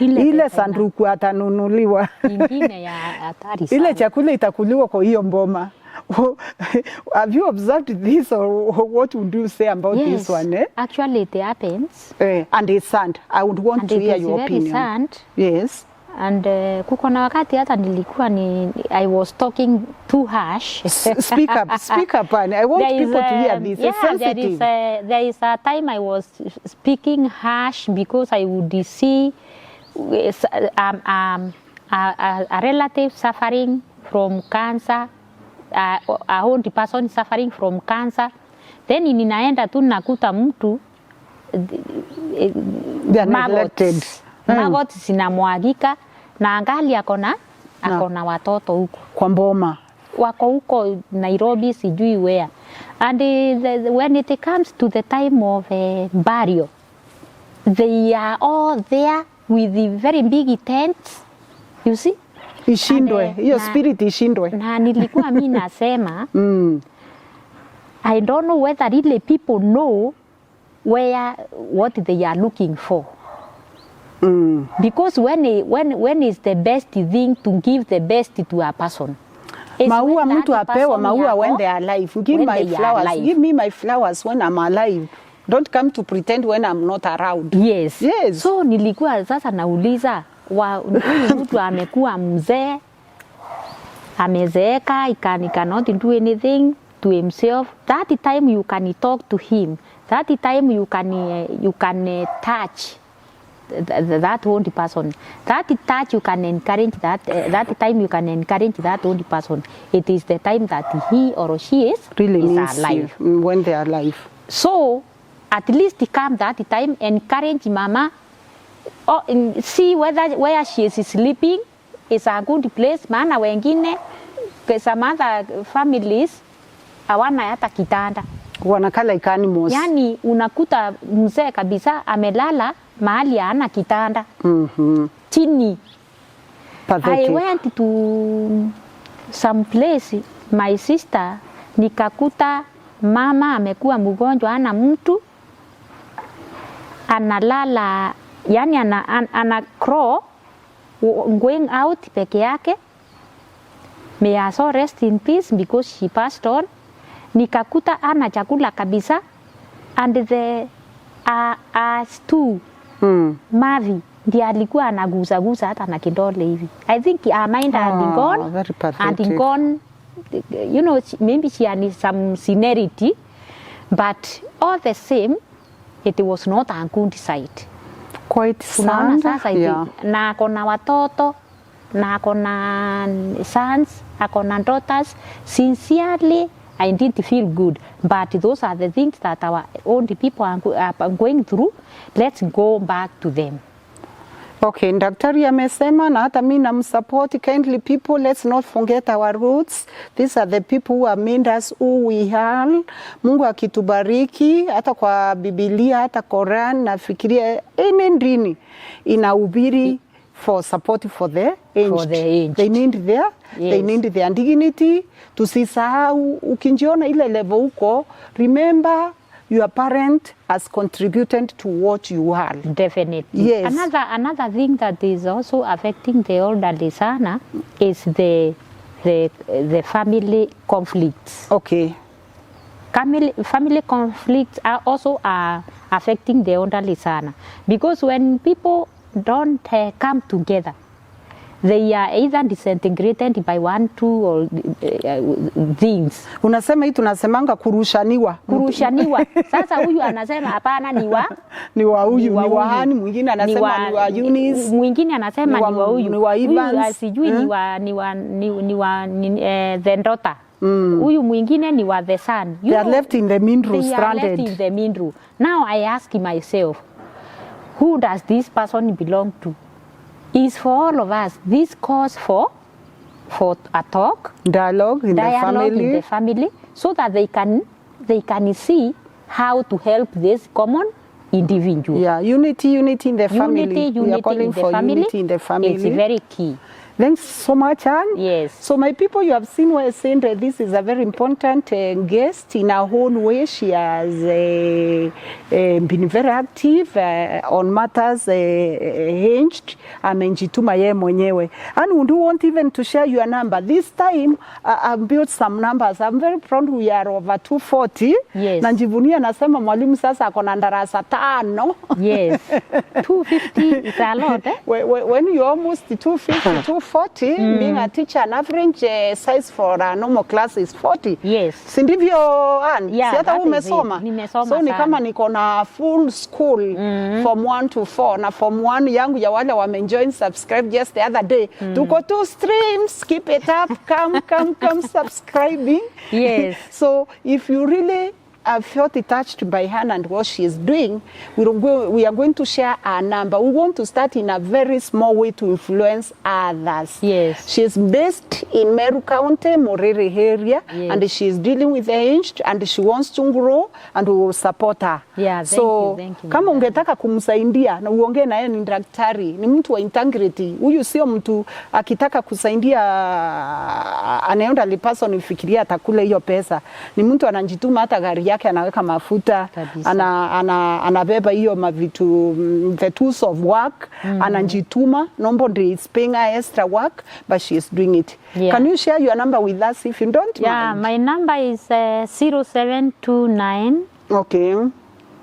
ile sanduku atanunuliwa, ingine ya hatari sana. Ile chakula itakuliwa kwa hiyo mboma. Have you observed this, or what would you say about this one? Actually it happens. And it's sad. I would want to hear your opinion. Very sad. Yes. And kuko na wakati hata nilikuwa I was talking too harsh. Speak up, Annie. I want people to hear this. Yeah, it's sensitive. there is a time I was speaking harsh because I would see a relative suffering from cancer, a old person suffering from cancer. Then ninaenda tu nakuta mtu magoti zinamwagika na angali akona watoto huko kwa mboma, wako huko Nairobi sijui where. And when it comes to the time of burial, they are all there with the very big tents, you see. Ishindwe hiyo spirit ishindwe. Na nilikuwa mimi nasema I don't know whether really people know what they are looking for. Because when is the best thing to give the best to a person? Maua mtu apewa maua when they are alive. Give my flowers. Give me my flowers when I'm alive. Don't come to pretend when I'm not around. Yes. So nilikuwa sasa nauliza huyu mtu amekuwa mzee, amezeeka, he cannot do anything to himself. That time you can talk to him. That time you can touch that old person. That touch you can encourage that. That time you can encourage that old person. It is the time that he or she is alive. When they are alive. So at least come that time, encourage mama. See where she is sleeping is a good place. Maana wengine some other families hawana hata kitanda, wanakala ikanimos. Yani unakuta mzee kabisa amelala mahali hana kitanda. Chini. Pathetic. I went to some place, my sister, nikakuta mama amekuwa mgonjwa, ana mtu analala, yani ana crawl going out peke yake. May I so rest in peace because she passed on. Nikakuta ana chakula kabisa, and the stew Mavi ndiye alikuwa anaguza hata na kidole hivi. I think her mind had gone, and gone, you know, maybe she had some seniority, but all the same it was not a good sight. Quite sad. Sasa na akona watoto, na akona sons, akona daughters. Sincerely, I didn't feel good, but those are the things that our own people are going through. Let's go back to them. Okay, daktari amesema na hata mimi namsupport. Kindly people, let's not forget our roots. These are the people who have made us who we are. Mungu akitubariki hata kwa Biblia, hata Quran, nafikiria dini inahubiri for support for the aged. For the aged. They need their dignity. Tusisahau, ukinjiona ile level huko, remember your parent has contributed to what you are. Definitely. Yes. Another thing that is also affecting the elderly sana is the family conflicts. Okay. Family conflicts are also affecting the elderly sana, because when people don't come together, they are either disintegrated by one, two, or things. Unasema hii tunasemanga kurushaniwa. Sasa huyu anasema hapana ni wa huyu, ni wa Hani, mwingine anasema ni wa Eunice, mwingine anasema ni wa huyu, ni wa Evans, sijui ni wa the daughter. Huyu mwingine ni wa the son. They are left in the middle, stranded. They are left in the middle. Now I ask myself, who does this person belong to? Is for all of us. This calls for a talk, dialogue in the family, so that they can see how to help this common individual. Yeah, unity in the family. We are calling for unity in the family. It's very key. Thanks so much, Anne. Yes. So my people, you have seen where Sandra, this is a very important guest in her own way. She has been very active on matters hinged. Amejituma yeye mwenyewe. And we do want even to share your number. This time, I've built some numbers. I'm very proud we are over 240. Yes. Najivunia nasema mwalimu sasa akona darasa 5. Yes. 250 is a lot, eh? When you're almost 250, 240, being a teacher, an average size for a normal class is 40. Yes. Si ndivyo, Ann? Yeah, si hata that is umesoma? it. Nimesoma So ni sana. kama niko na full school from 1 to 4. Na from 1 yangu ya wale wamenjoin subscribe just the other day. Tuko 2 streams. Keep it up. Come subscribing. Yes. So if you really felt touched by her and what she is doing, we are going to share our number. We want to start in a very small way to influence others. Yes. She is based in Meru County, Morere area, Yes. and she is dealing with the aged and she wants to grow and we will support her. Yeah, thank you, Kama ungetaka kumsaidia na uongee na yeye, ni daktari, ni mtu wa integrity. Huyu sio mtu akitaka kusaidia anaenda lipaso nifikiria atakula hiyo pesa. Ni mtu anajituma, hata gari yake anaweka mafuta, Kabisa. anabeba hiyo mavitu, the tools of work, anajituma. Nobody is paying her extra work, but she is doing it. Yeah. Can you share your number with us if you don't Yeah, mind? my number is 0729 Okay.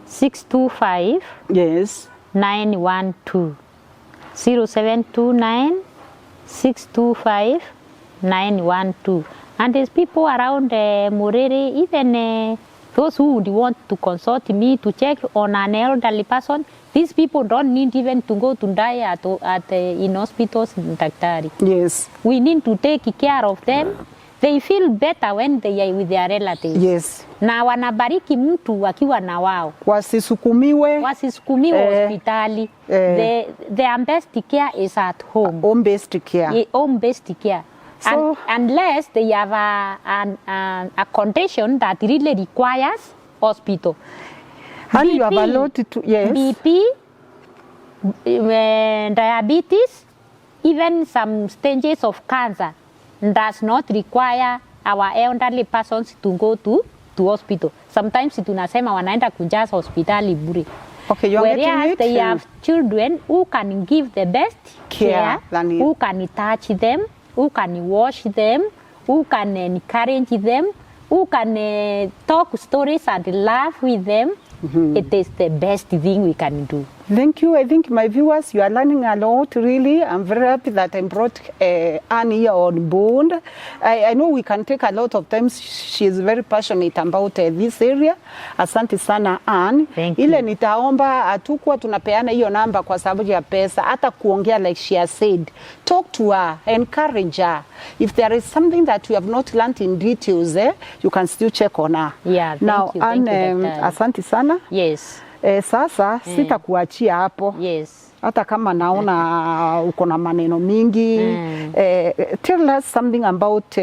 625 Yes. 912. 0729 625 912. And there's people around Murere, even those who would want to consult me to check on an elderly person. These people don't need even to go to die in hospitals, daktari. Yes. We need to take care of them. They feel better when they are with their relatives. Yes. Na wanabariki mtu wakiwa na wao. Wasisukumiwe. Wasisukumiwe hospitali. Their best care is at home. Home based care. Home based care. So, Unless they have a condition that really requires hospital. and you have a lot to, yes. BP, diabetes, even some stages of cancer does not require our elderly persons to go to hospital. Sometimes tunasema wanaenda kujaza hospitali bure. Okay, you're getting Whereas it. they have children who can give the best care, than it. who can touch them, who can wash them, who can encourage them, who can talk stories and laugh with them. It is the best thing we can do. Thank you. I think my viewers, you are learning a lot, really. I'm very happy that I brought Anne here on board. I know we can take a lot of time. She is very passionate about this area. Asante sana, Anne. Thank Ile you. nitaomba, hatukuwa tunapeana hiyo namba kwa sababu ya pesa, hata kuongea like she has said. Talk to her, encourage her. If there is something that you have not learned in details, you can still check on her. Yeah, thank Now, you. Anne, Thank you, daktari. asante sana. Yes. Sasa sitakuachia hapo. Yes. Hata kama naona uko na maneno mingi. Tell us something about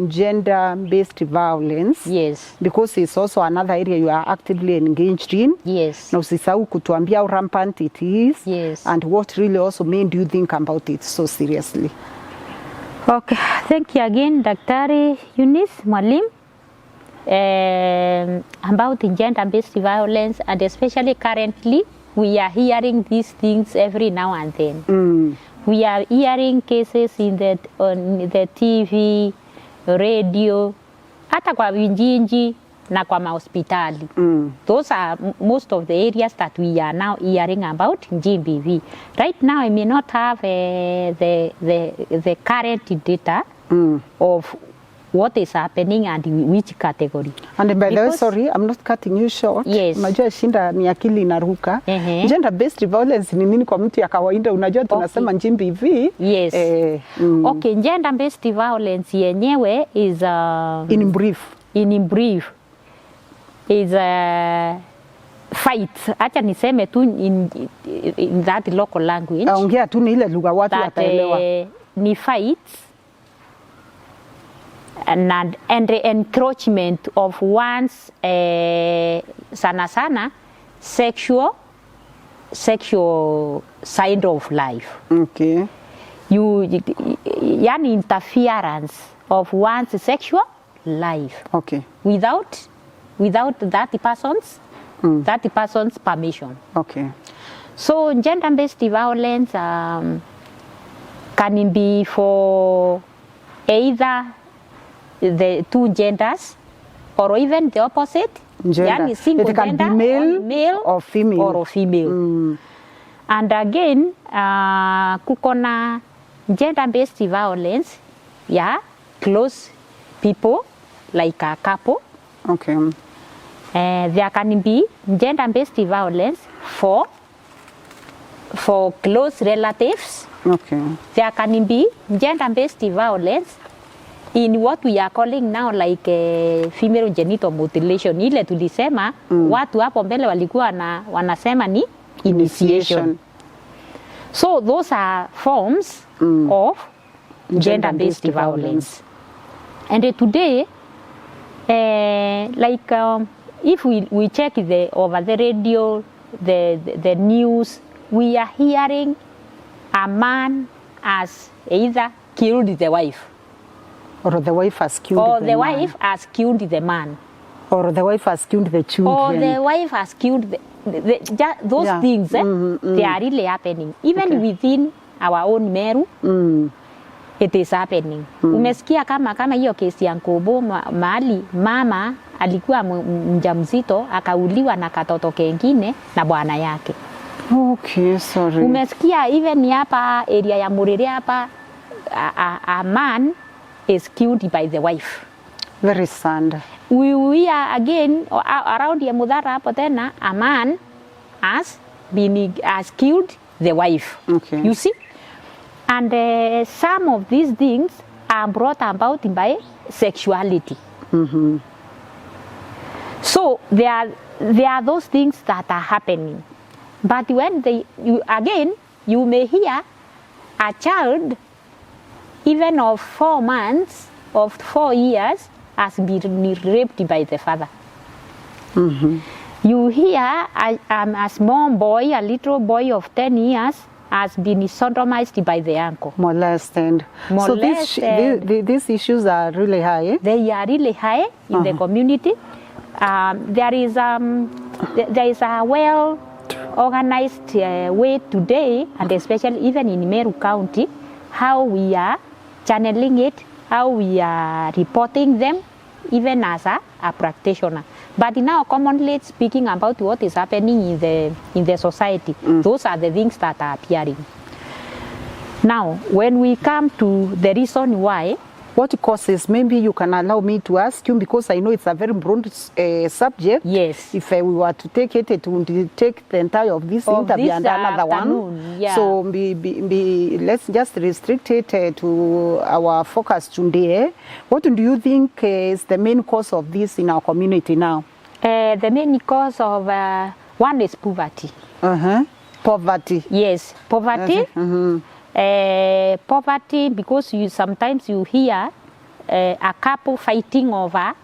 gender-based violence. Yes. Because it's also another area you are actively engaged in. Yes. Na usisahau kutuambia how rampant it is. Yes. And what really also made you think about it so seriously. Okay. Thank you again, Daktari Eunice Mwalimu. About the gender-based violence, and especially currently, we are hearing these things every now and then. We are hearing cases on the TV, radio, hata kwa vijiji na kwa mahospitali. Those are most of the areas that we are now hearing about GBV. Right now, I may not have the current data of what is happening and which category. And by the way, sorry, I'm not cutting you short. Yes. Unajua shinda ni akili inaruka. Gender-based violence ni nini kwa mtu ya kawaida? Unajua tunasema GBV. Yes. Okay, gender-based violence yenyewe is in brief. In brief is a fight. Acha niseme tu in that local language. Ongea tu ni ile lugha watu wataelewa. Ni fights and the encroachment of one's sana sana sexual side of life. Okay. yani interference of one's sexual life Okay. without that person's permission. Okay. So gender-based violence can be for either the two genders or even the opposite. Gender. Yani single It can gender, be male or female. Or female. And again, kuko na gender-based violence, close people like a couple. Okay. There can be gender-based violence for close relatives. Okay. There can be gender-based violence in what we are calling now like female genital mutilation. Ile tulisema watu hapo mbele walikuwa wanasema ni initiation. So those are forms of gender-based violence. And today, if we check over the radio, the news, we are hearing a man has either killed the wife, Or the wife has killed or the the man. wife has killed the man, Or the wife has killed the children. or the wife has killed those Yeah. things. They are really happening, even within our own Meru. It is happening. Umesikia kama hiyo kesi ya Nkobo mahali mama alikuwa mjamzito akauliwa na katoto kengine na bwana yake. Okay, sorry. Umesikia even hapa area ya Murere hapa a man is killed by the wife. Very sad. We are again around ya Mudhara hapo tena a man has killed the wife. Okay. You see? And some of these things are brought about by sexuality. So there are those things that are happening. But when you may hear a child even of 4 months, of 4 years, has been raped by the father. You hear a small boy, a little boy of 10 years, has been sodomized by the uncle. Molested. So these issues are really high. They are really high in the community. There is a well organized way today, and especially even in Meru County, how we are channeling it, how we are reporting them, even as a practitioner. But now, commonly speaking about what is happening in the society, those are the things that are appearing. Now, when we come to the reason why, what causes, maybe you can allow me to ask you, because I know it's a very broad subject. Yes. If we were to take it, it would take the entire of this interview and another one. Yeah. So let's just restrict it to our focus today. What do you think is the main cause of this in our community now? The main cause of one is poverty. Poverty. Yes, poverty. Poverty, because sometimes you hear a couple fighting over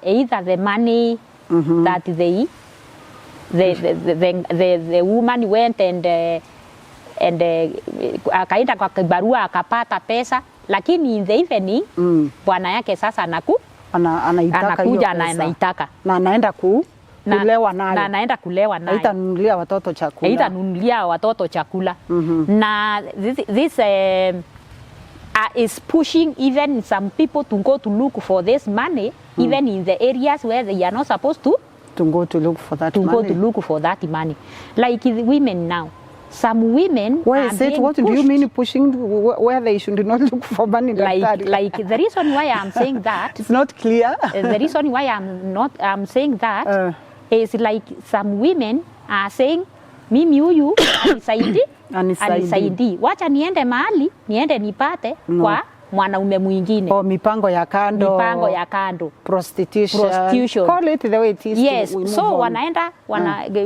either the money that the woman went and akaenda kwa kibarua akapata pesa, lakini in the evening bwana yake sasa anakuja na anaitaka na anaenda kulewa nayo. Na anaenda kulewa nayo. Haitanunulia watoto chakula. Haitanunulia watoto chakula. Na this is pushing even some people to go to look for this money, even in the areas where they are not supposed to go to look for that money. Go to look for that money. Like the women now. Some women why is it? What do you mean pushing where they should not look for money? Like the reason why I'm saying that it's not clear. The reason why I'm saying that is like some women are saying mimi huyu anisaidi, wacha niende mahali niende nipate kwa mwanaume mwingine. Mipango ya kando. Prostitution. Call it the way it is. Yes. So wanaenda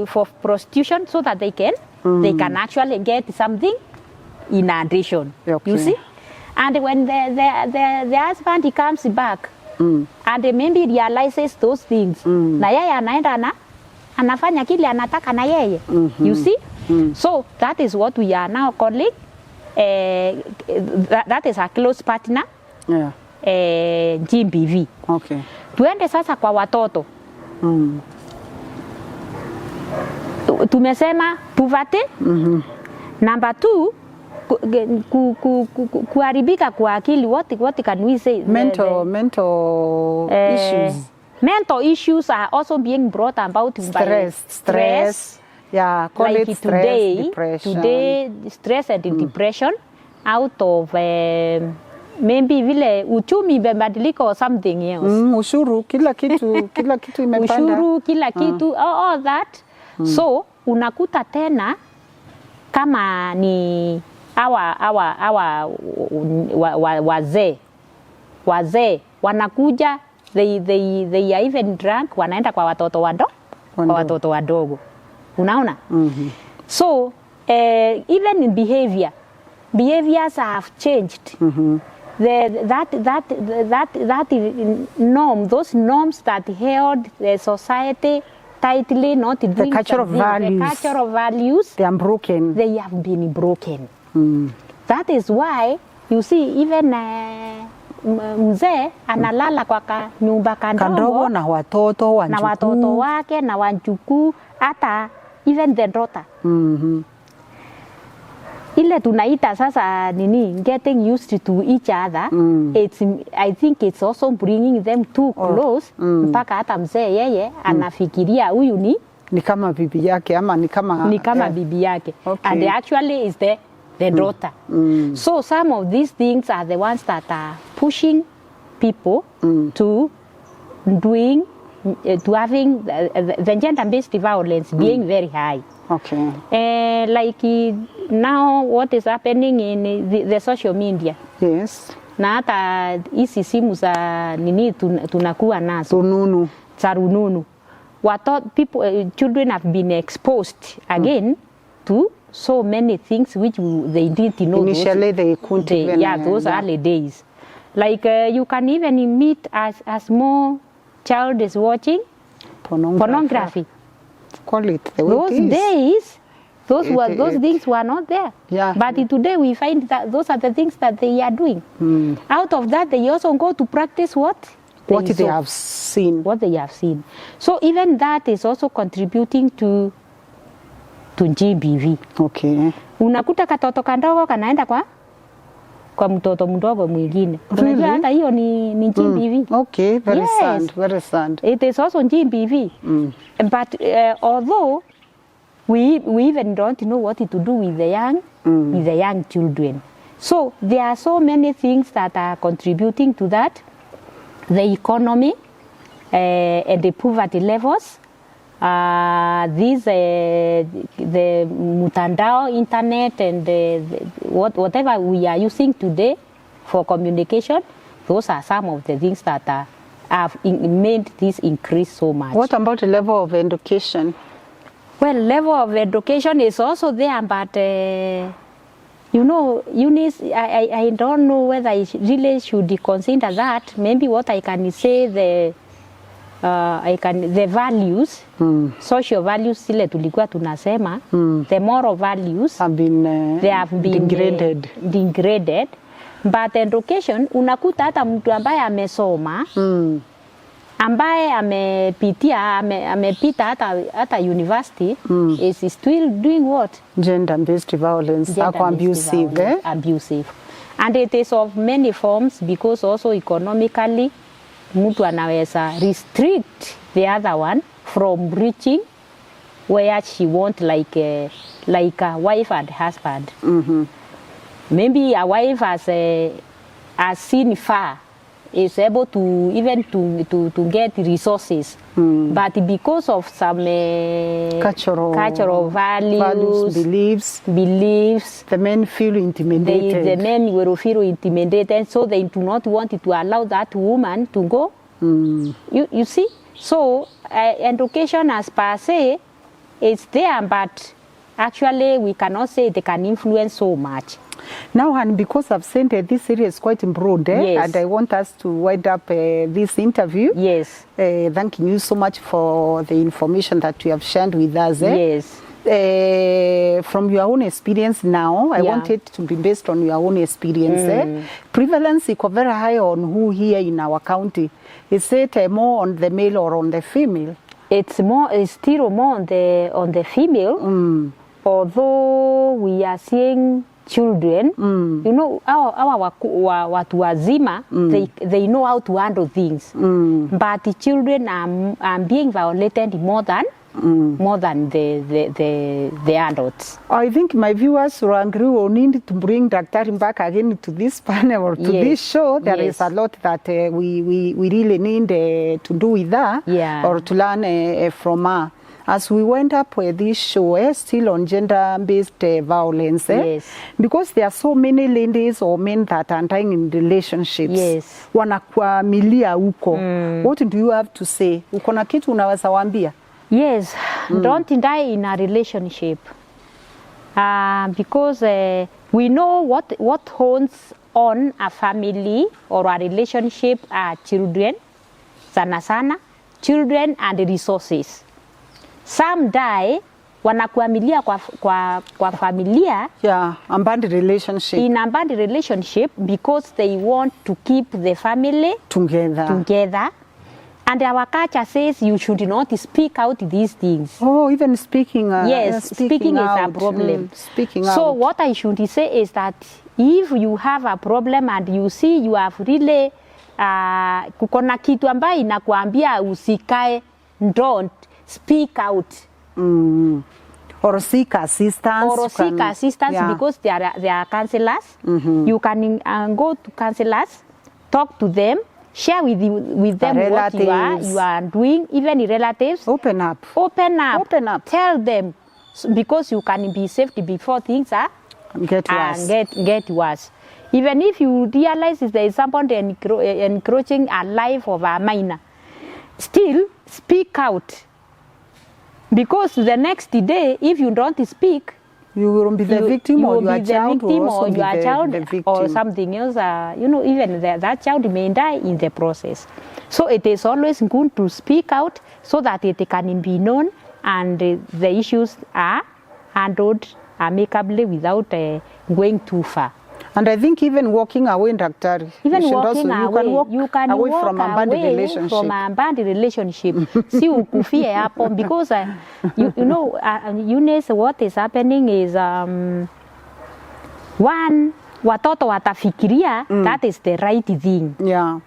for prostitution so that they can actually get something in addition. Okay. You see? And when the husband he comes back and maybe realizes those things, na yeye anaenda anafanya kile anataka na yeye. You see? So that is what we are now calling that is a close partner Yeah. GBV. Okay. Tuende sasa kwa watoto. Tumesema poverty. Number 2, kuharibika kwa akili. What can we say? Mental issues. Mental issues are also being brought about by stress. Yeah, call like it stress, today, depression. Today, stress and depression out of maybe vile uchumi imebadilika or something else. Ushuru, kila kitu imepanda. Ushuru, kila kitu, all that. So, unakuta tena kama ni wazee wanakuja, they are even drunk, wanaenda kwa watoto wadogo. Unaona? So, even in behaviors have changed. That norm, those norms that held the society tightly, not doing the cultural values, they are broken. They have been broken. That is why you see even mzee analala kwa nyumba kandogo na watoto wake na wanjukuu, hata even the daughter. Ile tunaita sasa getting used to each other. I think it's also bringing them too close. Mpaka hata mzee yeye anafikiria huyu ni kama bibi yake ama ni kama bibi yake. Okay. And actually is the daughter. So some of these things are the ones that are pushing people to doing to having the gender-based violence being very high. Okay. Like now what is happening in the social media. Yes. Na hata hizi simu za tunakuwa nazo. Rununu. Children have been exposed again to so many things which they didn't know. Initially they couldn't even. Yeah, those early days. Like you can even meet as more child is watching pornography. Call it the way those it is. Days, those things were not there. Yeah. But today we find that those are the things that they are doing. Out of that, they also go to practice what they have seen. What they have seen. So even that is also contributing to GBV. Okay. Unakuta katoto kandogo kanaenda kwa mtoto mdogo mwingine. Unajua hata hiyo ni GBV. Okay, very sad, very sad. It is also GBV. But although we even don't know what to do with the young children. So there are so many things that are contributing to that. The economy and the poverty levels. The mutandao, internet, and whatever we are using today for communication, those are some of the things that have made this increase so much. What about the level of education? Well, level of education is also there, but Eunice, I don't know whether I really should consider that. Maybe what I can say, the values, social values zile tulikuwa tunasema, the moral values have been, they have been degraded. But education, unakuta hata mtu ambaye amesoma, ambaye amepita hata university, is still doing what? Gender-based violence, abusive. Abusive. And it is of many forms, because also economically, mtu anaweza restrict the other one from reaching where she want, like a wife and husband. Maybe a wife has seen far, is able to even to get resources, but because of some cultural values, beliefs, the men feel intimidated. The men will feel intimidated, so they do not want to allow that woman to go. You see, so education as per se is there, but actually we cannot say they can influence so much. Now, and because I've sent this series quite broad, yes, and I want us to wind up this interview. Yes. Thanking you so much for the information that you have shared with us. Yes. from your own experience now, I Yeah. want it to be based on your own experience. Prevalence is very high on who here in our county. Is it more on the male or on the female? It's still more on the female, although we are seeing children. You know, our watu wazima, they know how to handle things, but the children are being violated more than the adults. I think my viewers will agree we need to bring Daktari back again to this panel or to Yes. this show. There Yes. is a lot that we really need to do with her Yeah. or to learn from her. As we went up with this show, still on gender-based violence, Yes. because there are so many ladies or men that are dying in relationships. Yes. Wanakwamilia huko. What do you have to say? Uko na kitu unaweza waambia? Yes, don't die in a relationship, because we know what holds on a family or a relationship are children, sana sana, children and resources. Some die wanakuamilia kwa familia, Yeah, abandoned relationship. in a bad relationship because they want to keep the family together. And our culture says you should not speak out these things. Oh, even speaking. Yes, speaking is a out. problem. Speaking So out. what I should say is that if you have a problem and you see you have really kuko na kitu ambayo inakuambia usikae, don't speak out. Or seek assistance. Or seek assistance, yeah. because they are counselors. You can go to counselors, talk to them, share with them what you are doing, even relatives. Open up. Open up. Open up. Tell them, because you can be saved before things are Get worse. get worse. Even if you realize there is somebody encroaching a life of a minor, still speak out. Because the next day, if you don't speak, You will be the victim, or your child will also be your child the victim. or something else. Even that child may die in the process. So it is always good to speak out so that it can be known and the issues are handled amicably without going too far. And I think even walking away, Daktari. Even you should walking also, away, you can walk away from a bad relationship. From a bad relationship. Si ukufie hapo, because Eunice, what is happening is one, watoto watafikiria that is the right thing. Yeah.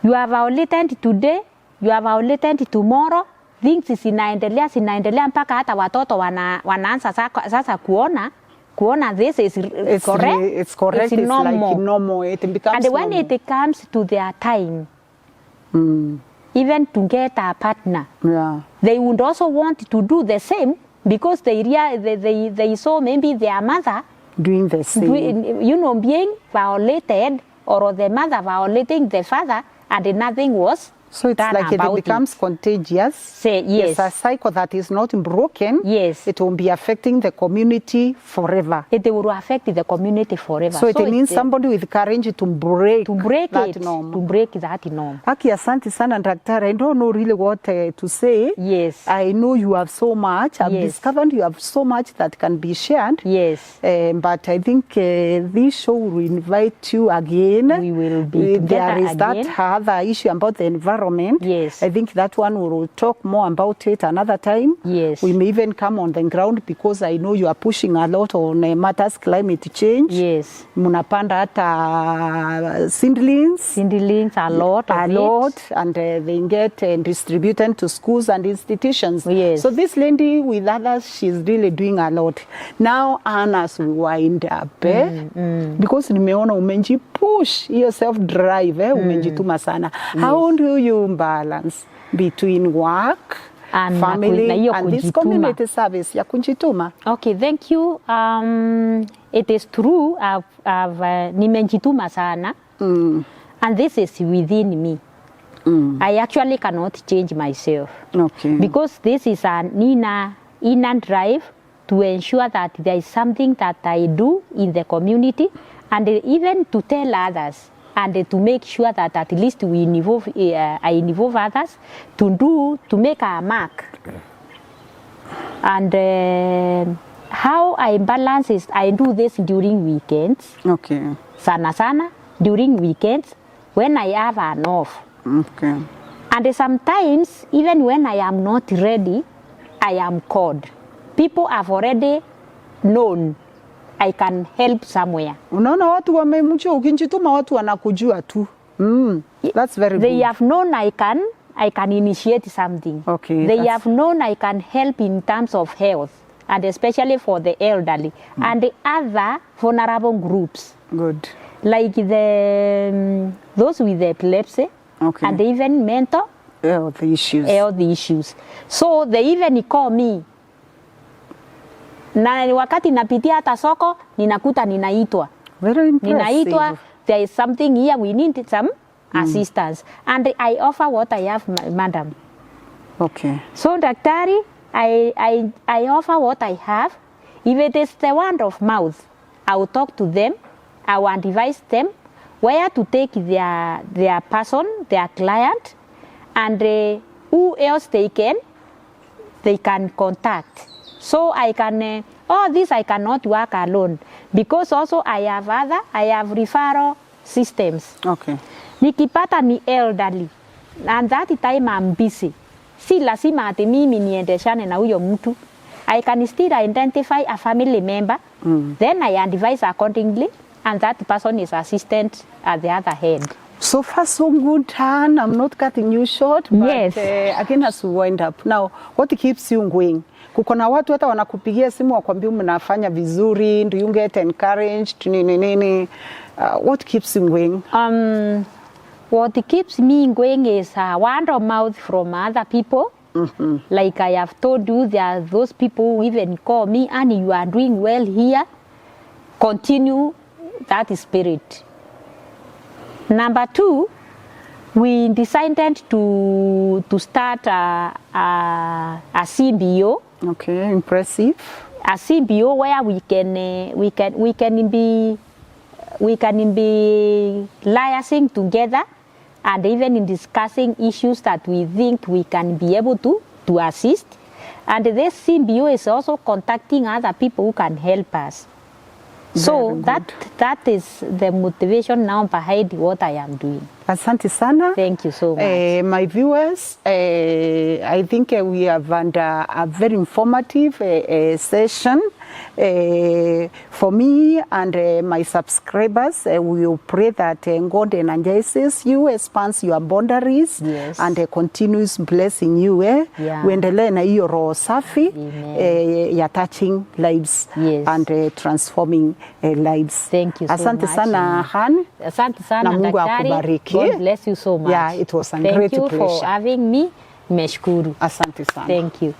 You are violated today, you are violated tomorrow. Things zinaendelea mpaka hata watoto wanaanza sasa kuona this is correct. It's correct. It's normal. like normal. It becomes And when normal. it comes to their time, even to get a partner, Yeah. they would also want to do the same because they saw maybe their mother Doing the same. being violated, or the mother violating the father, and nothing was So it's done like it about becomes contagious. Say yes. It's a cycle that is not broken. Yes. It will be affecting the community forever. It will affect the community forever. So it means somebody with courage to break that it, norm. to break that norm. Aki, asante sana Daktari. I don't know really what to say. Yes. I know you have so much. I've Yes. discovered you have so much that can be shared. Yes. But I think this show will invite you again. We will be There together is that again. other issue about the environment. Yes. I think that one we will talk more about it another time. Yes. We may even come on the ground because I know you are pushing a lot on matters climate change. Yes. Munapanda hata seedlings. Seedlings a lot. And they get distributed to schools and institutions. Yes. So this lady with others, she's really doing a lot. Now Anna's wind up, because nimeona umejipush hiyo self drive, umejituma sana. How do you balance between work, And family, na hiyo and this kujituma. community service ya kujituma? Okay, thank you. It is true. Nimejituma sana. And this is within me. I actually cannot change myself. Okay. Because this is an inner drive to ensure that there is something that I do in the community, and even to tell others, and to make sure that at least I involve others to make a mark And how I balance is I do this during weekends. Okay. Sana during weekends when I have an off. Okay. And sometimes even when I am not ready, I am called. People have already known I can help somewhere. Unaona watu wamemjua, ukijituma watu wanakujua tu. That's very They good. have known I can initiate something. Okay, They that's- have known I can help in terms of health, and especially for the elderly and the other vulnerable groups, Good. like those with epilepsy, Okay. and even mental Health issues. health issues. So they even call me. Na wakati napitia hata soko ninakuta ninaitwa. Very impressive. Ninaitwa, there is something here, we need some assistance. And I offer what I have, madam. Okay. So daktari, I offer what I have. If it is the word of mouth, I will talk to them. I will advise them where to take their person, their client, and who else they can contact. So I can, this I cannot work alone, because also I have referral systems. Okay. Nikipata ni elderly and that time I'm busy, si lazima ati mimi niendeshane na huyo mtu. I can still identify a family member, then I advise accordingly, and that person is assistant at the other hand. So far so good, Han. I'm not cutting you short, but Yes. Again as we wind up. Now, what keeps you going? Kuko na watu hata wanakupigia simu wakwambia mnafanya vizuri, do you get encouraged, nini. What keeps you going? What keeps me going is word of mouth from other people. Like I have told you, there are those people who even call me, and you are doing well here. Continue that spirit. Number 2, we decided to start a CBO. Okay, impressive. A CBO where we can be liaising together, and even in discussing issues that we think we can be able to assist. And this CBO is also contacting other people who can help us. So Very that is the motivation now behind what I am doing. Asante sana. Thank you so much. My viewers, I think we have had a very informative session. For me and my subscribers, we will pray that God energizes you, expands your boundaries, Yes. and continues blessing you. Yeah. Uendelee na hiyo roho safi ya touching lives Yes. and transforming lives. Thank you so Asante much. sana, Han. Asante sana Na Mungu daktari. akubariki. God bless you so much. Yeah, it was a Thank great you pleasure. for having me. Nimeshukuru. Asante sana. Thank you.